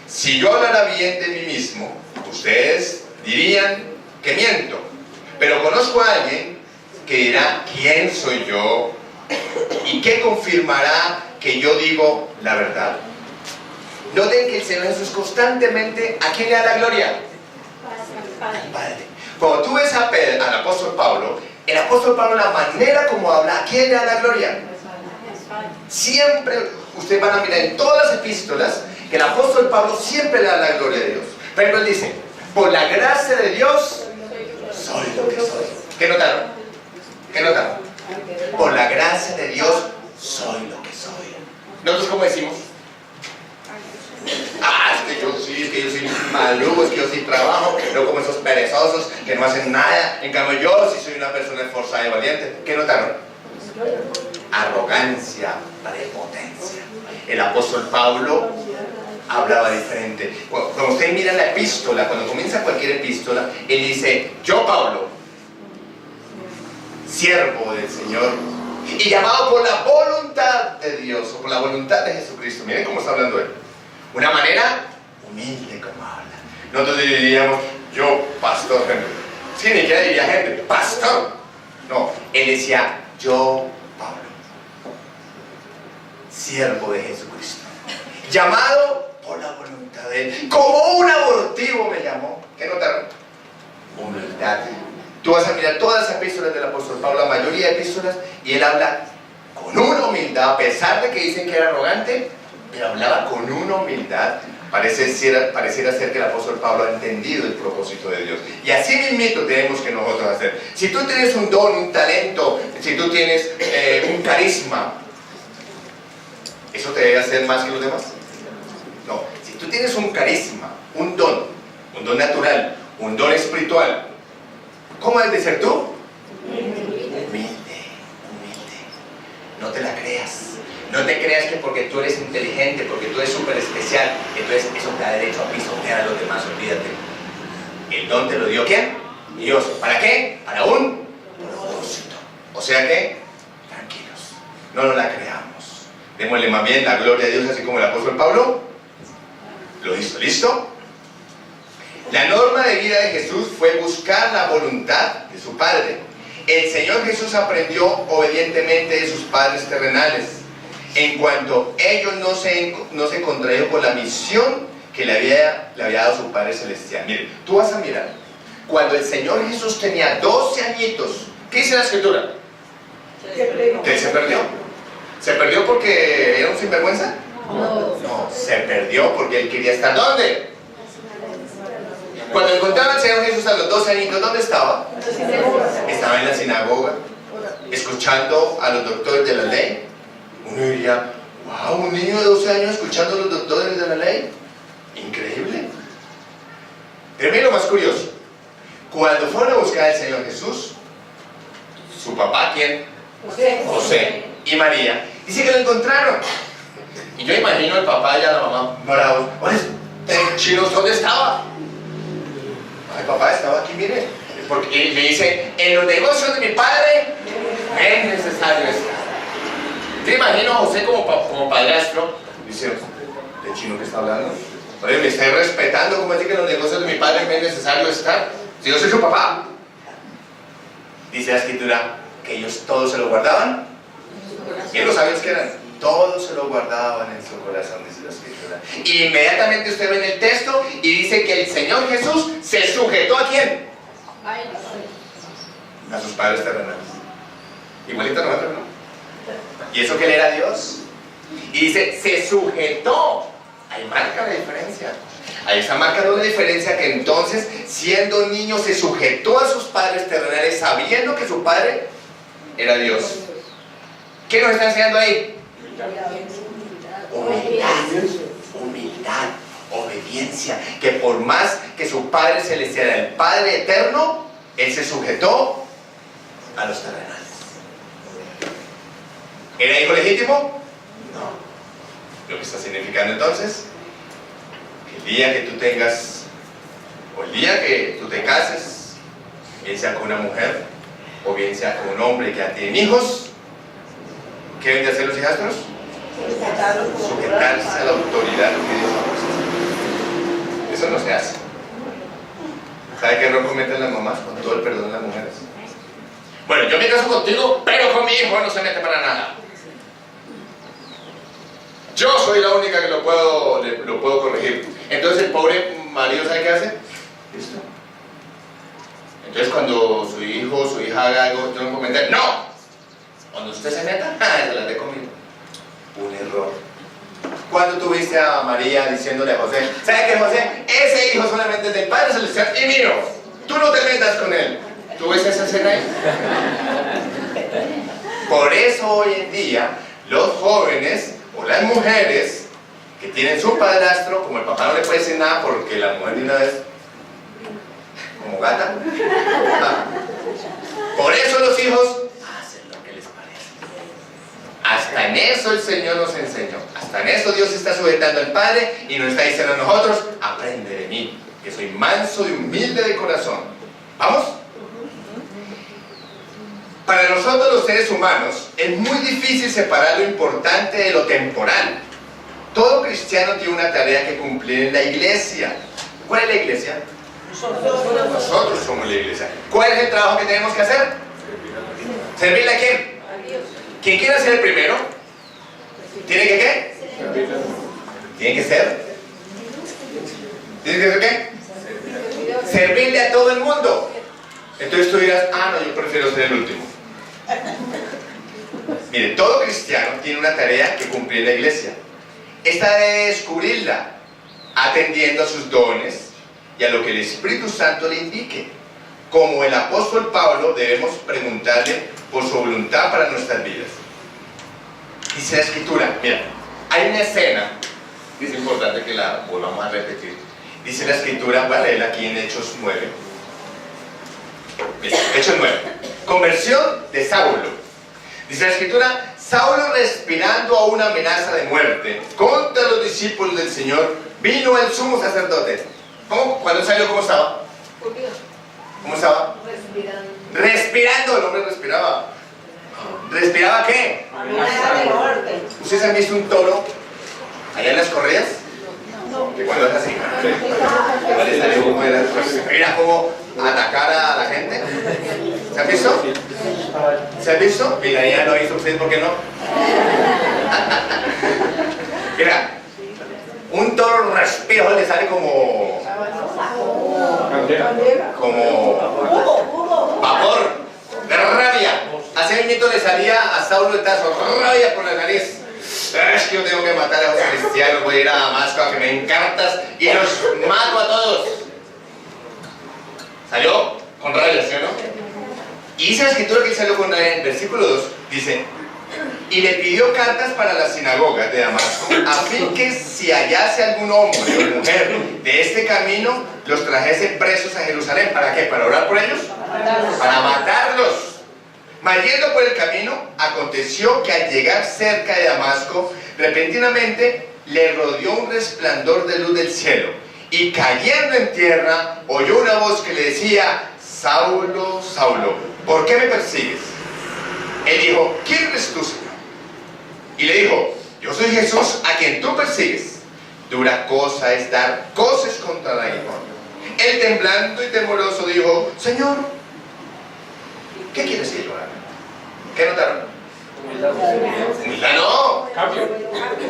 Si yo hablara bien de mí mismo, ustedes dirían que miento. Pero conozco a alguien que dirá, ¿quién soy yo? ¿Y qué confirmará que yo digo la verdad? Noten que el Señor Jesús constantemente, ¿a quién le da la gloria? Al Padre. Cuando tú ves al apóstol Pablo, el apóstol Pablo, la manera como habla, ¿a quién le da la gloria? Siempre, ustedes van a mirar en todas las epístolas, que el apóstol Pablo siempre le da la gloria a Dios. Por ejemplo, él dice, por la gracia de Dios, soy lo que soy. ¿Qué notaron? ¿Qué notaron? Por la gracia de Dios, soy lo que soy. ¿Nosotros cómo decimos? Es que yo soy maluco, es que yo sí trabajo, no como esos perezosos que no hacen nada. En cambio yo sí soy una persona esforzada y valiente. ¿Qué notaron? Arrogancia, prepotencia. El apóstol Pablo hablaba diferente. Cuando ustedes miran la epístola, cuando comienza cualquier epístola, él dice, yo Pablo, siervo del Señor, y llamado por la voluntad de Dios, o por la voluntad de Jesucristo. Miren cómo está hablando él. Una manera humilde como habla. Nosotros diríamos, yo pastor, sí, ni siquiera diría gente, pastor. No, él decía, yo Pablo, siervo de Jesucristo, llamado por la voluntad de él, como un abortivo me llamó. ¿Qué notaron? Humildad. Tú vas a mirar todas las epístolas del apóstol Pablo, la mayoría de epístolas, y él habla con una humildad, a pesar de que dicen que era arrogante, pero hablaba con una humildad. Pareciera ser que el apóstol Pablo ha entendido el propósito de Dios. Y así mismito tenemos que nosotros hacer. Si tú tienes un don, un talento, si tú tienes un carisma, ¿eso te debe hacer más que los demás? No. Si tú tienes un carisma, un don natural, un don espiritual, ¿cómo debes de ser tú? Humilde. No te la creas. No te creas que porque tú eres inteligente, porque tú eres súper especial, entonces eso te da derecho a pisotear a los demás. Olvídate. El don te lo dio ¿quién? Dios. ¿Para qué? Para un propósito. O sea que, tranquilos, no nos la creamos. Démosle más bien la gloria a Dios, así como el apóstol Pablo lo hizo. ¿Listo? La norma de vida de Jesús fue buscar la voluntad de su Padre. El Señor Jesús aprendió obedientemente de sus padres terrenales, en cuanto ellos no se contrajeron con la misión que le había dado su Padre Celestial. Miren, tú vas a mirar, cuando el Señor Jesús tenía 12 añitos, ¿qué dice la Escritura? Que se perdió. ¿Se perdió porque era un sinvergüenza? No, se perdió porque él quería estar ¿dónde? Cuando encontraba al Señor Jesús a los 12 añitos, ¿dónde estaba? Estaba en la sinagoga, escuchando a los doctores de la ley. Uno diría, wow, un niño de 12 años escuchando a los doctores de la ley. Increíble. Pero miren lo más curioso. Cuando fueron a buscar al Señor Jesús, su papá, ¿quién? José y María, dice que lo encontraron. Y yo imagino al papá y a la mamá bravos. Oye, chinos, ¿dónde estaba? Ay, papá, estaba aquí, mire. Porque le dice, en los negocios de mi padre es necesario estar. Te imagino a José como padrastro. Dice, ¿de chino que está hablando? Oye, me estáis respetando, ¿cómo es que en los negocios de mi padre me es necesario estar? Si yo soy su papá. Dice la Escritura que ellos todos se lo guardaban. ¿Quién lo sabían que eran? Todos se lo guardaban en su corazón, dice la Escritura. Y inmediatamente usted ve en el texto y dice que el Señor Jesús se sujetó ¿a quién? A sus padres terrenales. Igualito a nosotros, ¿no? Y eso que él era Dios. Y dice, se sujetó. Ahí marca la diferencia. Ahí está marcando la diferencia que entonces, siendo niño, se sujetó a sus padres terrenales, sabiendo que su padre era Dios. ¿Qué nos está enseñando ahí? Humildad, obediencia. Que por más que su Padre Celestial era el Padre Eterno, él se sujetó a los terrenales. ¿Era hijo legítimo? No. Lo que está significando entonces, que el día que tú tengas, o el día que tú te cases, bien sea con una mujer, o bien sea con un hombre que ya tiene hijos, ¿qué deben de hacer los hijastros? Sujetarse a la autoridad que Dios ha puesto. Eso no se hace. ¿Sabe qué error cometen las mamás? Con todo el perdón de las mujeres. Bueno, yo me caso contigo, pero con mi hijo no se mete para nada. Yo soy la única que lo puedo corregir. Entonces el pobre marido, ¿sabe qué hace? Listo. Entonces cuando su hijo o su hija haga algo, yo no puedo meter. ¡No! Cuando usted se meta, se la dé conmigo. Un error. Cuando tuviste a María diciéndole a José, ¿sabe qué, José? Ese hijo solamente es del Padre Celestial y mío. Tú no te metas con él. ¿Tú ves esa escena ahí? Por eso hoy en día los jóvenes o las mujeres que tienen su padrastro, como el papá no le puede decir nada porque la mujer de una vez como gata, por eso los hijos hacen lo que les parece. Hasta en eso el Señor nos enseñó, hasta en eso Dios está sujetando al Padre y nos está diciendo a nosotros: aprende de mí, que soy manso y humilde de corazón. ¿Vamos? Para nosotros los seres humanos es muy difícil separar lo importante de lo temporal. Todo cristiano tiene una tarea que cumplir en la iglesia. ¿Cuál es la iglesia? Nosotros somos la iglesia. ¿Cuál es el trabajo que tenemos que hacer? ¿Servirle a quién? A Dios. ¿Quién quiere ser el primero? ¿Tiene que qué? ¿Tiene que ser? ¿Tiene que ser qué? Servirle a todo el mundo. Entonces tú dirás: ah, no, yo prefiero ser el último. Mire, todo cristiano tiene una tarea que cumplir en la iglesia. Esta debe descubrirla atendiendo a sus dones y a lo que el Espíritu Santo le indique. Como el apóstol Pablo, debemos preguntarle por su voluntad para nuestras vidas. Dice la Escritura, mira, hay una escena, y es importante que la volvamos a repetir. Dice la Escritura, voy a leerla aquí en Hechos 9. Mira, Hechos 9. Conversión de Saulo. Dice la Escritura: Saulo, respirando a una amenaza de muerte contra los discípulos del Señor, vino el sumo sacerdote. ¿Cómo? Cuando salió, ¿cómo estaba? ¿Cómo estaba? Respirando, el hombre respiraba. ¿Respiraba qué? Amenaza de muerte. ¿Ustedes han visto un toro allá en las corridas? Que cuando es así, mira cómo atacar a la gente. ¿Se han visto? ¿Se han visto? Mira, ya lo hizo usted, ¿por qué no? Mira, un toro respiro le sale como vapor de rabia. Hace un minuto le salía a Saulo el tazo, rabia por la nariz. Es que yo tengo que matar a los cristianos, voy a ir a Damasco a que me encartas y los mato a todos. Salió con rabia, ¿sí o no? Y dice la Escritura que él salió con rabia. En versículo 2 dice: y le pidió cartas para las sinagogas de Damasco, a fin que si hallase algún hombre o mujer de este camino, los trajese presos a Jerusalén. ¿Para qué? ¿Para orar por ellos? Para matarlos. Mas yendo por el camino, aconteció que al llegar cerca de Damasco, repentinamente le rodeó un resplandor de luz del cielo, y cayendo en tierra, oyó una voz que le decía: Saulo, Saulo, ¿por qué me persigues? Él dijo: ¿quién eres tú, Señor? Y le dijo: yo soy Jesús, a quien tú persigues. Dura cosa es dar coces contra el aguijón. Él, temblando y temoroso, dijo: Señor, ¿qué quieres que yo haga? ¿Qué notaron? Humildad no. Cambio.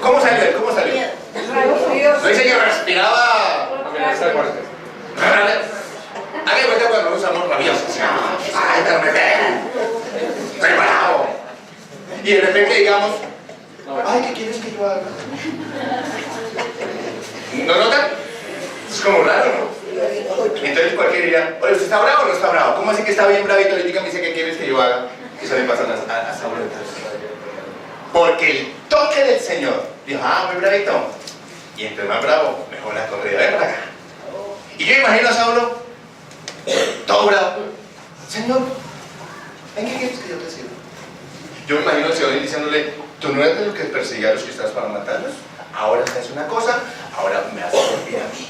¿Cómo salió él? ¿Cómo salió? No dice que respiraba. Amenaza de muerte. Haga cuenta cuando nos usamos rabiosos. Ay, pero me pego. Estoy bravo. Y de repente digamos: ay, ¿qué quieres que yo haga? ¿No notan? Es como raro, ¿no? Entonces cualquiera dirá: oye, ¿usted está bravo o no está bravo? ¿Cómo así que está bien bravito? Ahorita me dice: ¿qué quieres que yo haga? Eso le pasa a Saulo. Porque el toque del Señor dijo: ah, muy bravito. Y entre más bravo, mejor la corrida. Ven para acá. Y yo imagino a Saulo todo bravo: Señor, ¿en qué quieres que yo te sirva? Yo me imagino al Señor diciéndole: tú no eres de los que persigue a los que estás para matarlos. Ahora haces una cosa, ahora me haces servir a mí.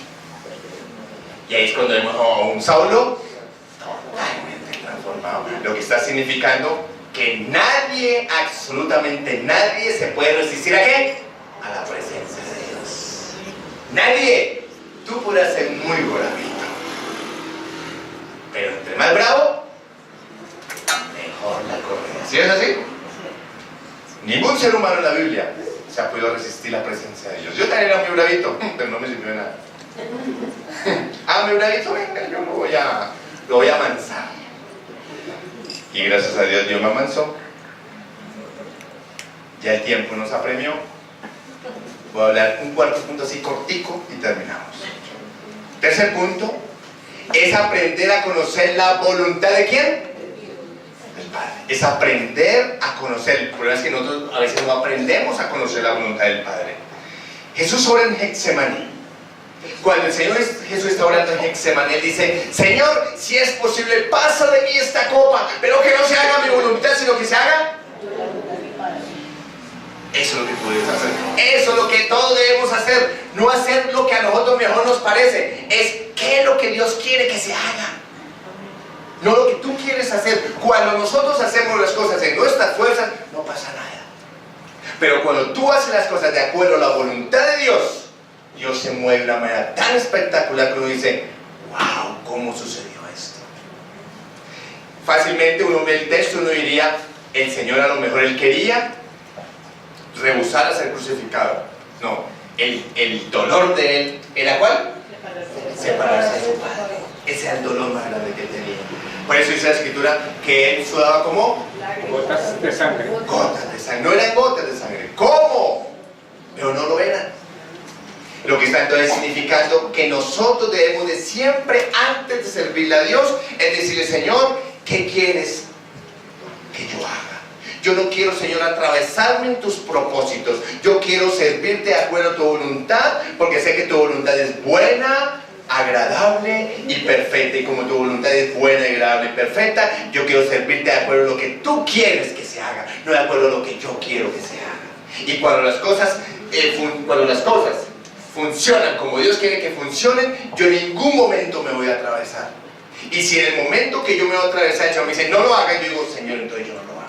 Y ahí es cuando vemos a un Saulo totalmente transformado. Lo que está significando que nadie, absolutamente nadie, se puede resistir ¿a qué? A la presencia de Dios. Nadie. Tú podrás ser muy bravito, pero entre más bravo, mejor ¿Sí es así? Ningún ser humano en la Biblia se ha podido resistir la presencia de Dios. Yo también era muy bravito, pero no me sirvió de nada. Muy bravito, venga, yo lo voy a amansar. Y gracias a Dios me amansó. Ya el tiempo nos apremió. Voy a hablar un cuarto punto así cortico y terminamos. Tercer punto es aprender a conocer la voluntad de ¿quién? Del Padre. Es aprender a conocer. El problema es que nosotros a veces no aprendemos a conocer la voluntad del Padre. Jesús ora en Getsemaní. Cuando el Señor Jesús está orando en Getsemaní, Él dice: Señor, si es posible, pasa de mí esta copa, pero que no se haga mi voluntad, sino que se haga. Eso es lo que tú debes hacer. Eso es lo que todos debemos hacer. No hacer lo que a nosotros mejor nos parece. Es qué es lo que Dios quiere que se haga. No lo que tú quieres hacer. Cuando nosotros hacemos las cosas en nuestras fuerzas, no pasa nada. Pero cuando tú haces las cosas de acuerdo a la voluntad de Dios, Dios se mueve de una manera tan espectacular que uno dice: wow, ¿cómo sucedió esto? Fácilmente uno ve el texto y uno diría: el Señor a lo mejor Él quería rehusar a ser crucificado. No, el dolor de Él era ¿cuál? Separarse de su Padre. Ese era el dolor más grande que tenía. Por eso dice la Escritura que Él sudaba como gotas de sangre. Gotas de sangre. No eran gotas de sangre. ¿Cómo? Pero no lo eran. Lo que está entonces significando que nosotros debemos de siempre, antes de servirle a Dios, es decirle: Señor, ¿qué quieres que yo haga? Yo no quiero, Señor, atravesarme en tus propósitos. Yo quiero servirte de acuerdo a tu voluntad, porque sé que tu voluntad es buena, agradable y perfecta. Y como tu voluntad es buena, agradable y perfecta, yo quiero servirte de acuerdo a lo que tú quieres que se haga, no de acuerdo a lo que yo quiero que se haga. Y cuando las cosas funcionan como Dios quiere que funcionen, yo en ningún momento me voy a atravesar. Y si en el momento que yo me voy a atravesar, el Señor me dice: no lo haga, yo digo: Señor, entonces yo no lo hago.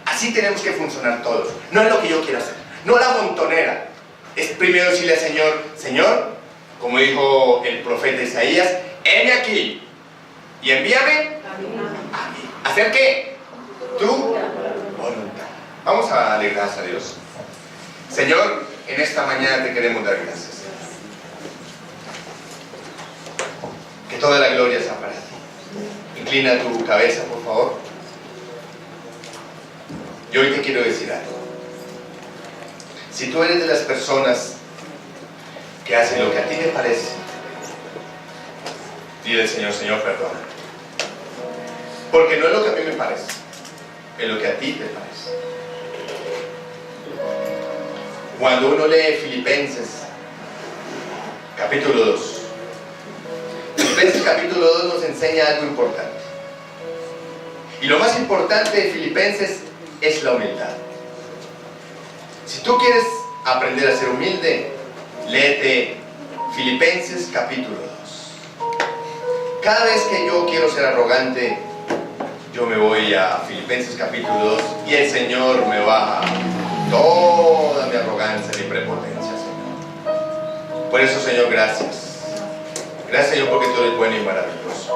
Así tenemos que funcionar todos. No es lo que yo quiero hacer, no la montonera. Es primero decirle al Señor: Señor, como dijo el profeta Isaías, heme aquí y envíame a mí. ¿Hacer qué? Tu voluntad. Vamos a darle gracias a Dios. Señor, en esta mañana te queremos dar gracias. Que toda la gloria sea para ti. Inclina tu cabeza, por favor. Yo hoy te quiero decir algo. Si tú eres de las personas que hacen lo que a ti te parece, dile al Señor: Señor, perdona. Porque no es lo que a mí me parece, es lo que a ti te parece. Cuando uno lee Filipenses capítulo 2, Filipenses capítulo 2 nos enseña algo importante. Y lo más importante de Filipenses es la humildad. Si tú quieres aprender a ser humilde, léete Filipenses capítulo 2. Cada vez que yo quiero ser arrogante, yo me voy a Filipenses capítulo 2 y el Señor me baja toda mi arrogancia, mi prepotencia, Señor. Por eso, Señor, gracias. Gracias, Señor, porque tú eres bueno y maravilloso.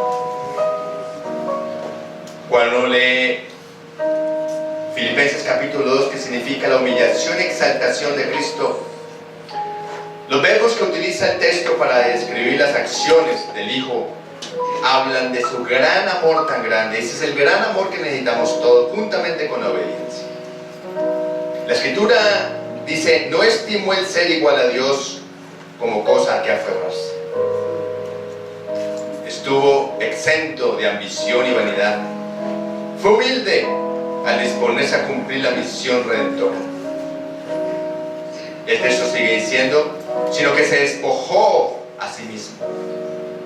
Cuando uno lee Filipenses capítulo 2, que significa la humillación y exaltación de Cristo, los verbos que utiliza el texto para describir las acciones del Hijo hablan de su gran amor tan grande. Ese es el gran amor que necesitamos todos, juntamente con la obediencia. La Escritura dice: no estimó el ser igual a Dios como cosa a que aferrarse. Estuvo exento de ambición y vanidad. Fue humilde al disponerse a cumplir la misión redentora. El texto sigue diciendo: sino que se despojó a sí mismo.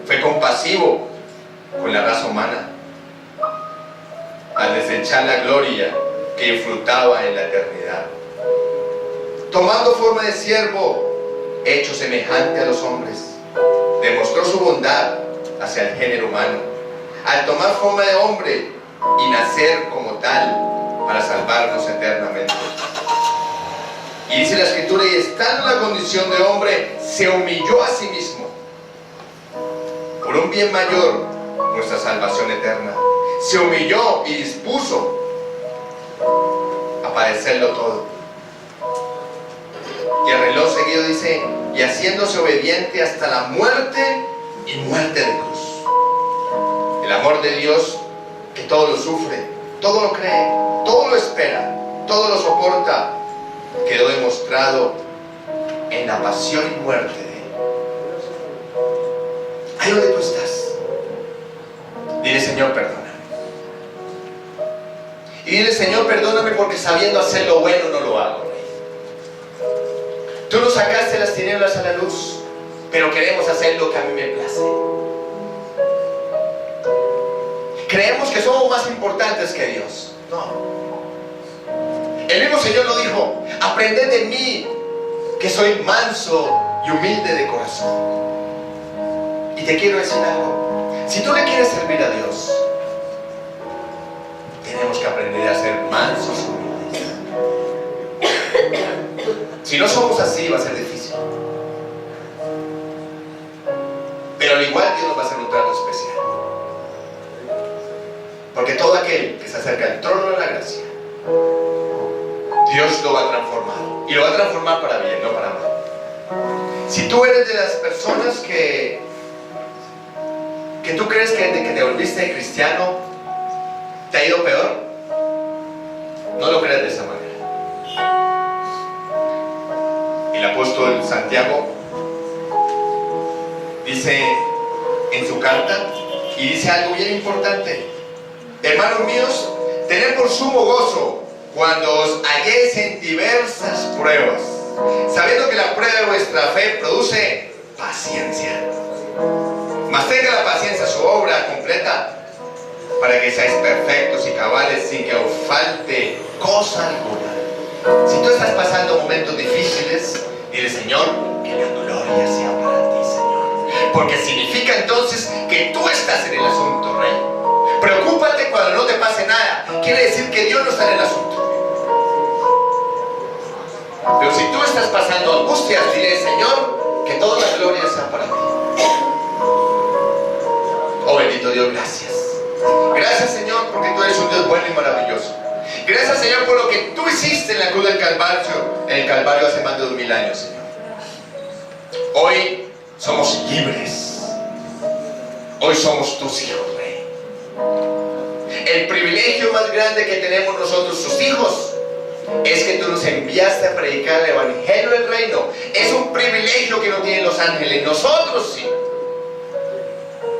Fue compasivo con la raza humana al desechar la gloria que disfrutaba en la eternidad. Tomando forma de siervo, hecho semejante a los hombres, demostró su bondad hacia el género humano, al tomar forma de hombre y nacer como tal para salvarnos eternamente. Y dice la Escritura: y estando en la condición de hombre, se humilló a sí mismo, por un bien mayor, nuestra salvación eterna. Se humilló y dispuso a padecerlo todo. Y el reloj seguido dice, y haciéndose obediente hasta la muerte y muerte de cruz. El amor de Dios, que todo lo sufre, todo lo cree, todo lo espera, todo lo soporta, quedó demostrado en la pasión y muerte de Él. Ahí donde tú estás, dile: Señor, perdóname. Y dile: Señor, perdóname porque sabiendo hacer lo bueno no lo hago, Rey. Tú nos sacaste las tinieblas a la luz, pero queremos hacer lo que a mí me place. Creemos que somos más importantes que Dios. No. El mismo Señor lo dijo: aprended de mí, que soy manso y humilde de corazón. Y te quiero decir algo: si tú le quieres servir a Dios, tenemos que aprender a ser mansos y humildes. Si no somos así, va a ser difícil. Pero al igual Dios nos va a hacer un trato especial. Porque todo aquel que se acerca al trono de la gracia, Dios lo va a transformar. Y lo va a transformar para bien, no para mal. Si tú eres de las personas que tú crees que desde que te volviste cristiano te ha ido peor, no lo creas de esa manera. El apóstol Santiago dice en su carta, y dice algo bien importante: hermanos míos, tened por sumo gozo cuando os halléis en diversas pruebas, sabiendo que la prueba de vuestra fe produce paciencia. Mas tenga la paciencia su obra completa, para que seáis perfectos y cabales, sin que os falte cosa alguna. Si tú estás pasando momentos difíciles, dile: Señor, que la gloria sea para ti, Señor. Porque significa entonces que tú estás en el asunto, Rey. Preocúpate cuando no te pase nada. Quiere decir que Dios no está en el asunto. Pero si tú estás pasando angustias, dile: Señor, que toda la gloria sea para ti. Oh bendito Dios, gracias. Gracias, Señor, porque tú eres un Dios bueno y maravilloso. Gracias, Señor, por lo que tú hiciste en la cruz del Calvario, en el Calvario hace más de 2000 años, Señor. Hoy somos libres. Hoy somos tus hijos, Rey. El privilegio más grande que tenemos nosotros, sus hijos, es que tú nos enviaste a predicar el evangelio del reino. Es un privilegio que no tienen los ángeles, nosotros sí.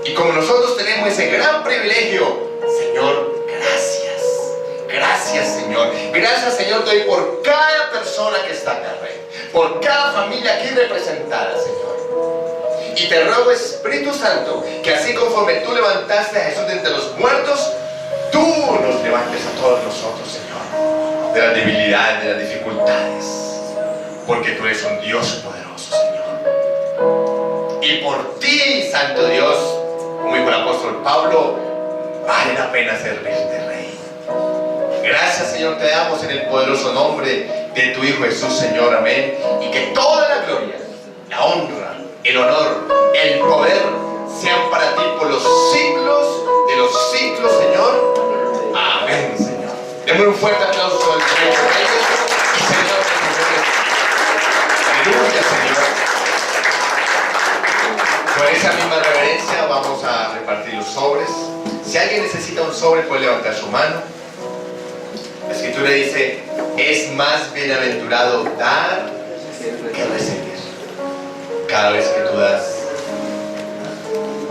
Y como nosotros tenemos ese gran privilegio, Señor, gracias. Gracias, Señor. Gracias, Señor, te doy por cada persona que está acá, Rey. Por cada familia aquí representada, Señor. Y te ruego, Espíritu Santo, que así conforme tú levantaste a Jesús de entre los muertos, tú nos levantes a todos nosotros, Señor, de las debilidades, de las dificultades. Porque tú eres un Dios poderoso, Señor. Y por ti, Santo Dios, como dijo el apóstol Pablo, vale la pena servirte, Rey. Gracias, Señor, te damos en el poderoso nombre de tu Hijo Jesús, Señor, amén. Y que toda la gloria, la honra, el honor, el poder sean para ti por los siglos de los siglos, Señor. Amén, Señor. Démosle un fuerte aplauso al Señor. Y Señor, aleluya, Señor. Con esa misma reverencia vamos a repartir los sobres. Si alguien necesita un sobre, puede levantar su mano. La Escritura dice: es más bienaventurado dar que recibir. Cada vez que tú das,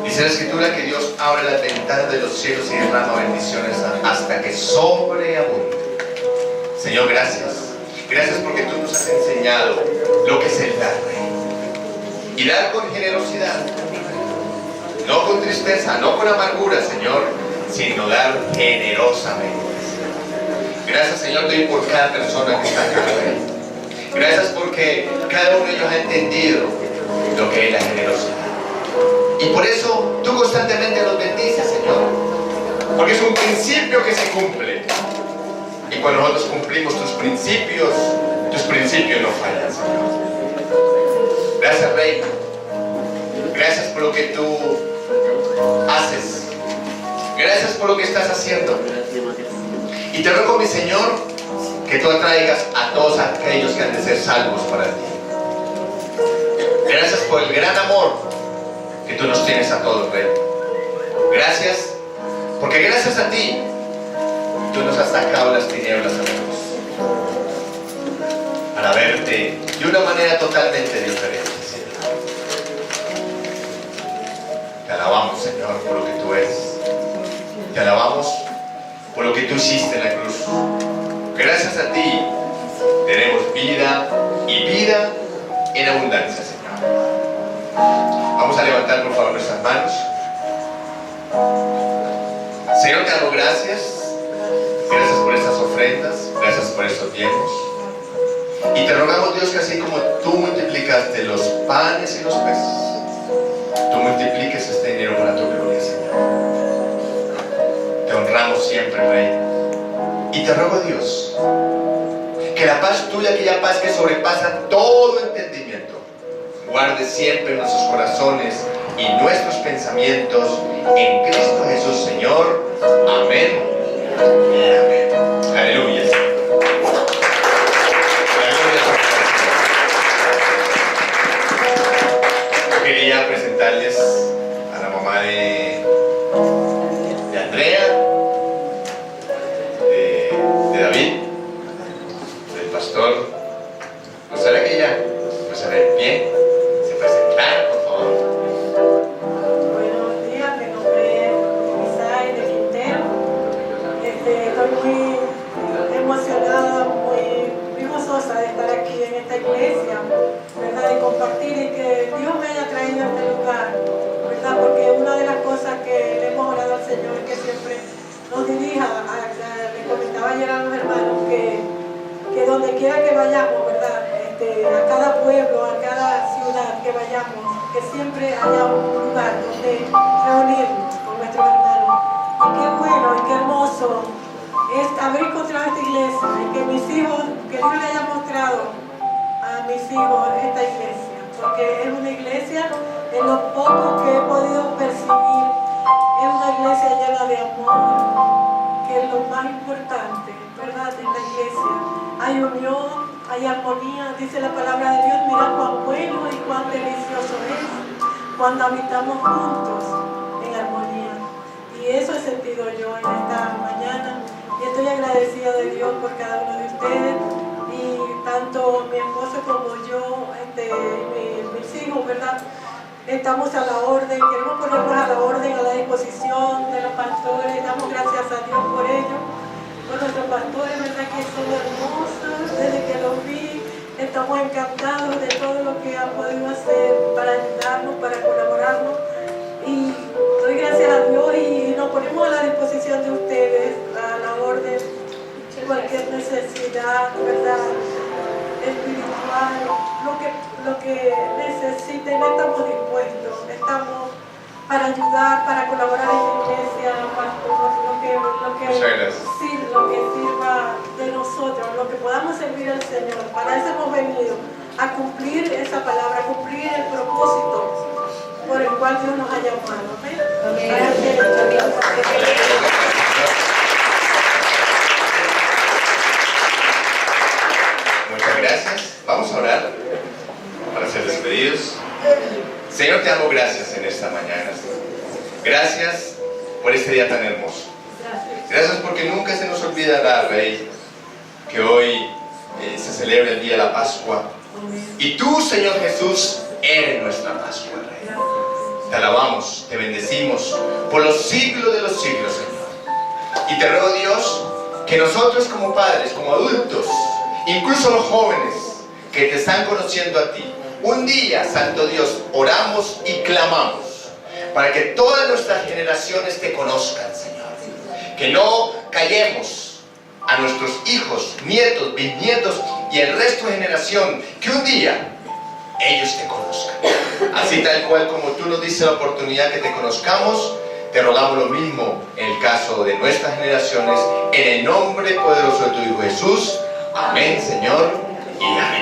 dice la Escritura que Dios abre las ventanas de los cielos y derrama bendiciones hasta que sobreabunde. Señor, gracias. Gracias porque tú nos has enseñado lo que es el dar, Rey. Y dar con generosidad, no con tristeza, no con amargura, Señor, sino dar generosamente. Gracias, Señor, te doy por cada persona que está acá, Rey. Gracias porque cada uno de ellos ha entendido lo que es la generosidad. Y por eso tú constantemente los bendices, Señor. Porque es un principio que se cumple. Y cuando nosotros cumplimos tus principios no fallan, Señor. Gracias, Rey. Gracias por lo que tú haces. Gracias por lo que estás haciendo. Y te ruego, mi Señor, que tú atraigas a todos aquellos que han de ser salvos para ti. Gracias por el gran amor que tú nos tienes a todos, Rey. Gracias, porque gracias a ti, tú nos has sacado las tinieblas a la luz, para verte de una manera totalmente diferente, Señor. Te alabamos, Señor, por lo que tú eres. Te alabamos por lo que tú hiciste en la cruz. Gracias a ti tenemos vida y vida en abundancia, Señor. Vamos a levantar, por favor, nuestras manos. Señor, te damos gracias. Gracias por estas ofrendas. Gracias por estos tiempos. Y te rogamos, Dios, que así como tú multiplicaste los panes y los peces, tú multipliques este dinero para tu gloria, Señor. Te honramos siempre, Rey. Y te ruego, Dios, que la paz tuya, aquella paz que sobrepasa todo entendimiento, guarde siempre nuestros corazones y nuestros pensamientos en Cristo Jesús, Señor. Amén y amén. Aleluya. Yo quería presentarles a la mamá de Andrea, de David, del pastor. ¿No sabe que ella? Pues a ver, bien. Se presentar, por favor. Buenos días, mi nombre es Isai de Quintero. Estoy muy emocionada, muy gozosa de estar aquí en esta iglesia, ¿verdad? De compartir y que Dios me haya traído a este lugar, ¿verdad? Porque una de las cosas que le hemos orado al Señor es que siempre nos dirija, le comentaba ayer a los hermanos que donde quiera que vayamos, ¿verdad? A cada pueblo, a cada ciudad que vayamos, que siempre haya un lugar donde reunirnos con nuestros hermanos. Y qué bueno y qué hermoso es haber encontrado esta iglesia y que mis hijos, que Dios le haya mostrado a mis hijos esta iglesia, porque es una iglesia, en lo poco que he podido percibir, es una iglesia llena de amor, que es lo más importante, ¿verdad? En la iglesia hay unión, hay armonía. Dice la palabra de Dios: mira cuán bueno y cuán delicioso es cuando habitamos juntos en armonía. Y eso he sentido yo en esta mañana, y estoy agradecida de Dios por cada uno de ustedes, y tanto mi esposo como yo, mis hijos, ¿verdad? Estamos a la orden, queremos ponernos a la orden, a la disposición de los pastores. Damos gracias a Dios por ello, por nuestros pastores, ¿verdad? Que son hermosos. Desde que los vi, estamos encantados de todo lo que han podido hacer para ayudarnos, para colaborarnos. Y doy gracias a Dios y nos ponemos a la disposición de ustedes, a la orden, cualquier necesidad, ¿verdad? Espiritual, lo que necesiten, estamos dispuestos, estamos para ayudar, para colaborar en la iglesia, lo que sirva de nosotros, lo que podamos servir al Señor. Para eso hemos venido, a cumplir esa palabra, a cumplir el propósito por el cual Dios nos ha llamado. ¿Amén? Muchas gracias. Vamos a orar para ser despedidos. Señor, te damos gracias en esta mañana. Gracias por este día tan hermoso. Gracias porque nunca se nos olvidará, Rey, que hoy se celebra el día de la Pascua. Y tú, Señor Jesús, eres nuestra Pascua, Rey. Te alabamos, te bendecimos por los siglos de los siglos, Señor. Y te ruego, Dios, que nosotros como padres, como adultos, incluso los jóvenes que te están conociendo a ti, un día, Santo Dios, oramos y clamamos para que todas nuestras generaciones te conozcan, Señor. Que no callemos a nuestros hijos, nietos, bisnietos y el resto de generación, que un día ellos te conozcan. Así tal cual como tú nos dices la oportunidad que te conozcamos, te rogamos lo mismo en el caso de nuestras generaciones, en el nombre poderoso de tu Hijo Jesús. Amén, Señor, y amén.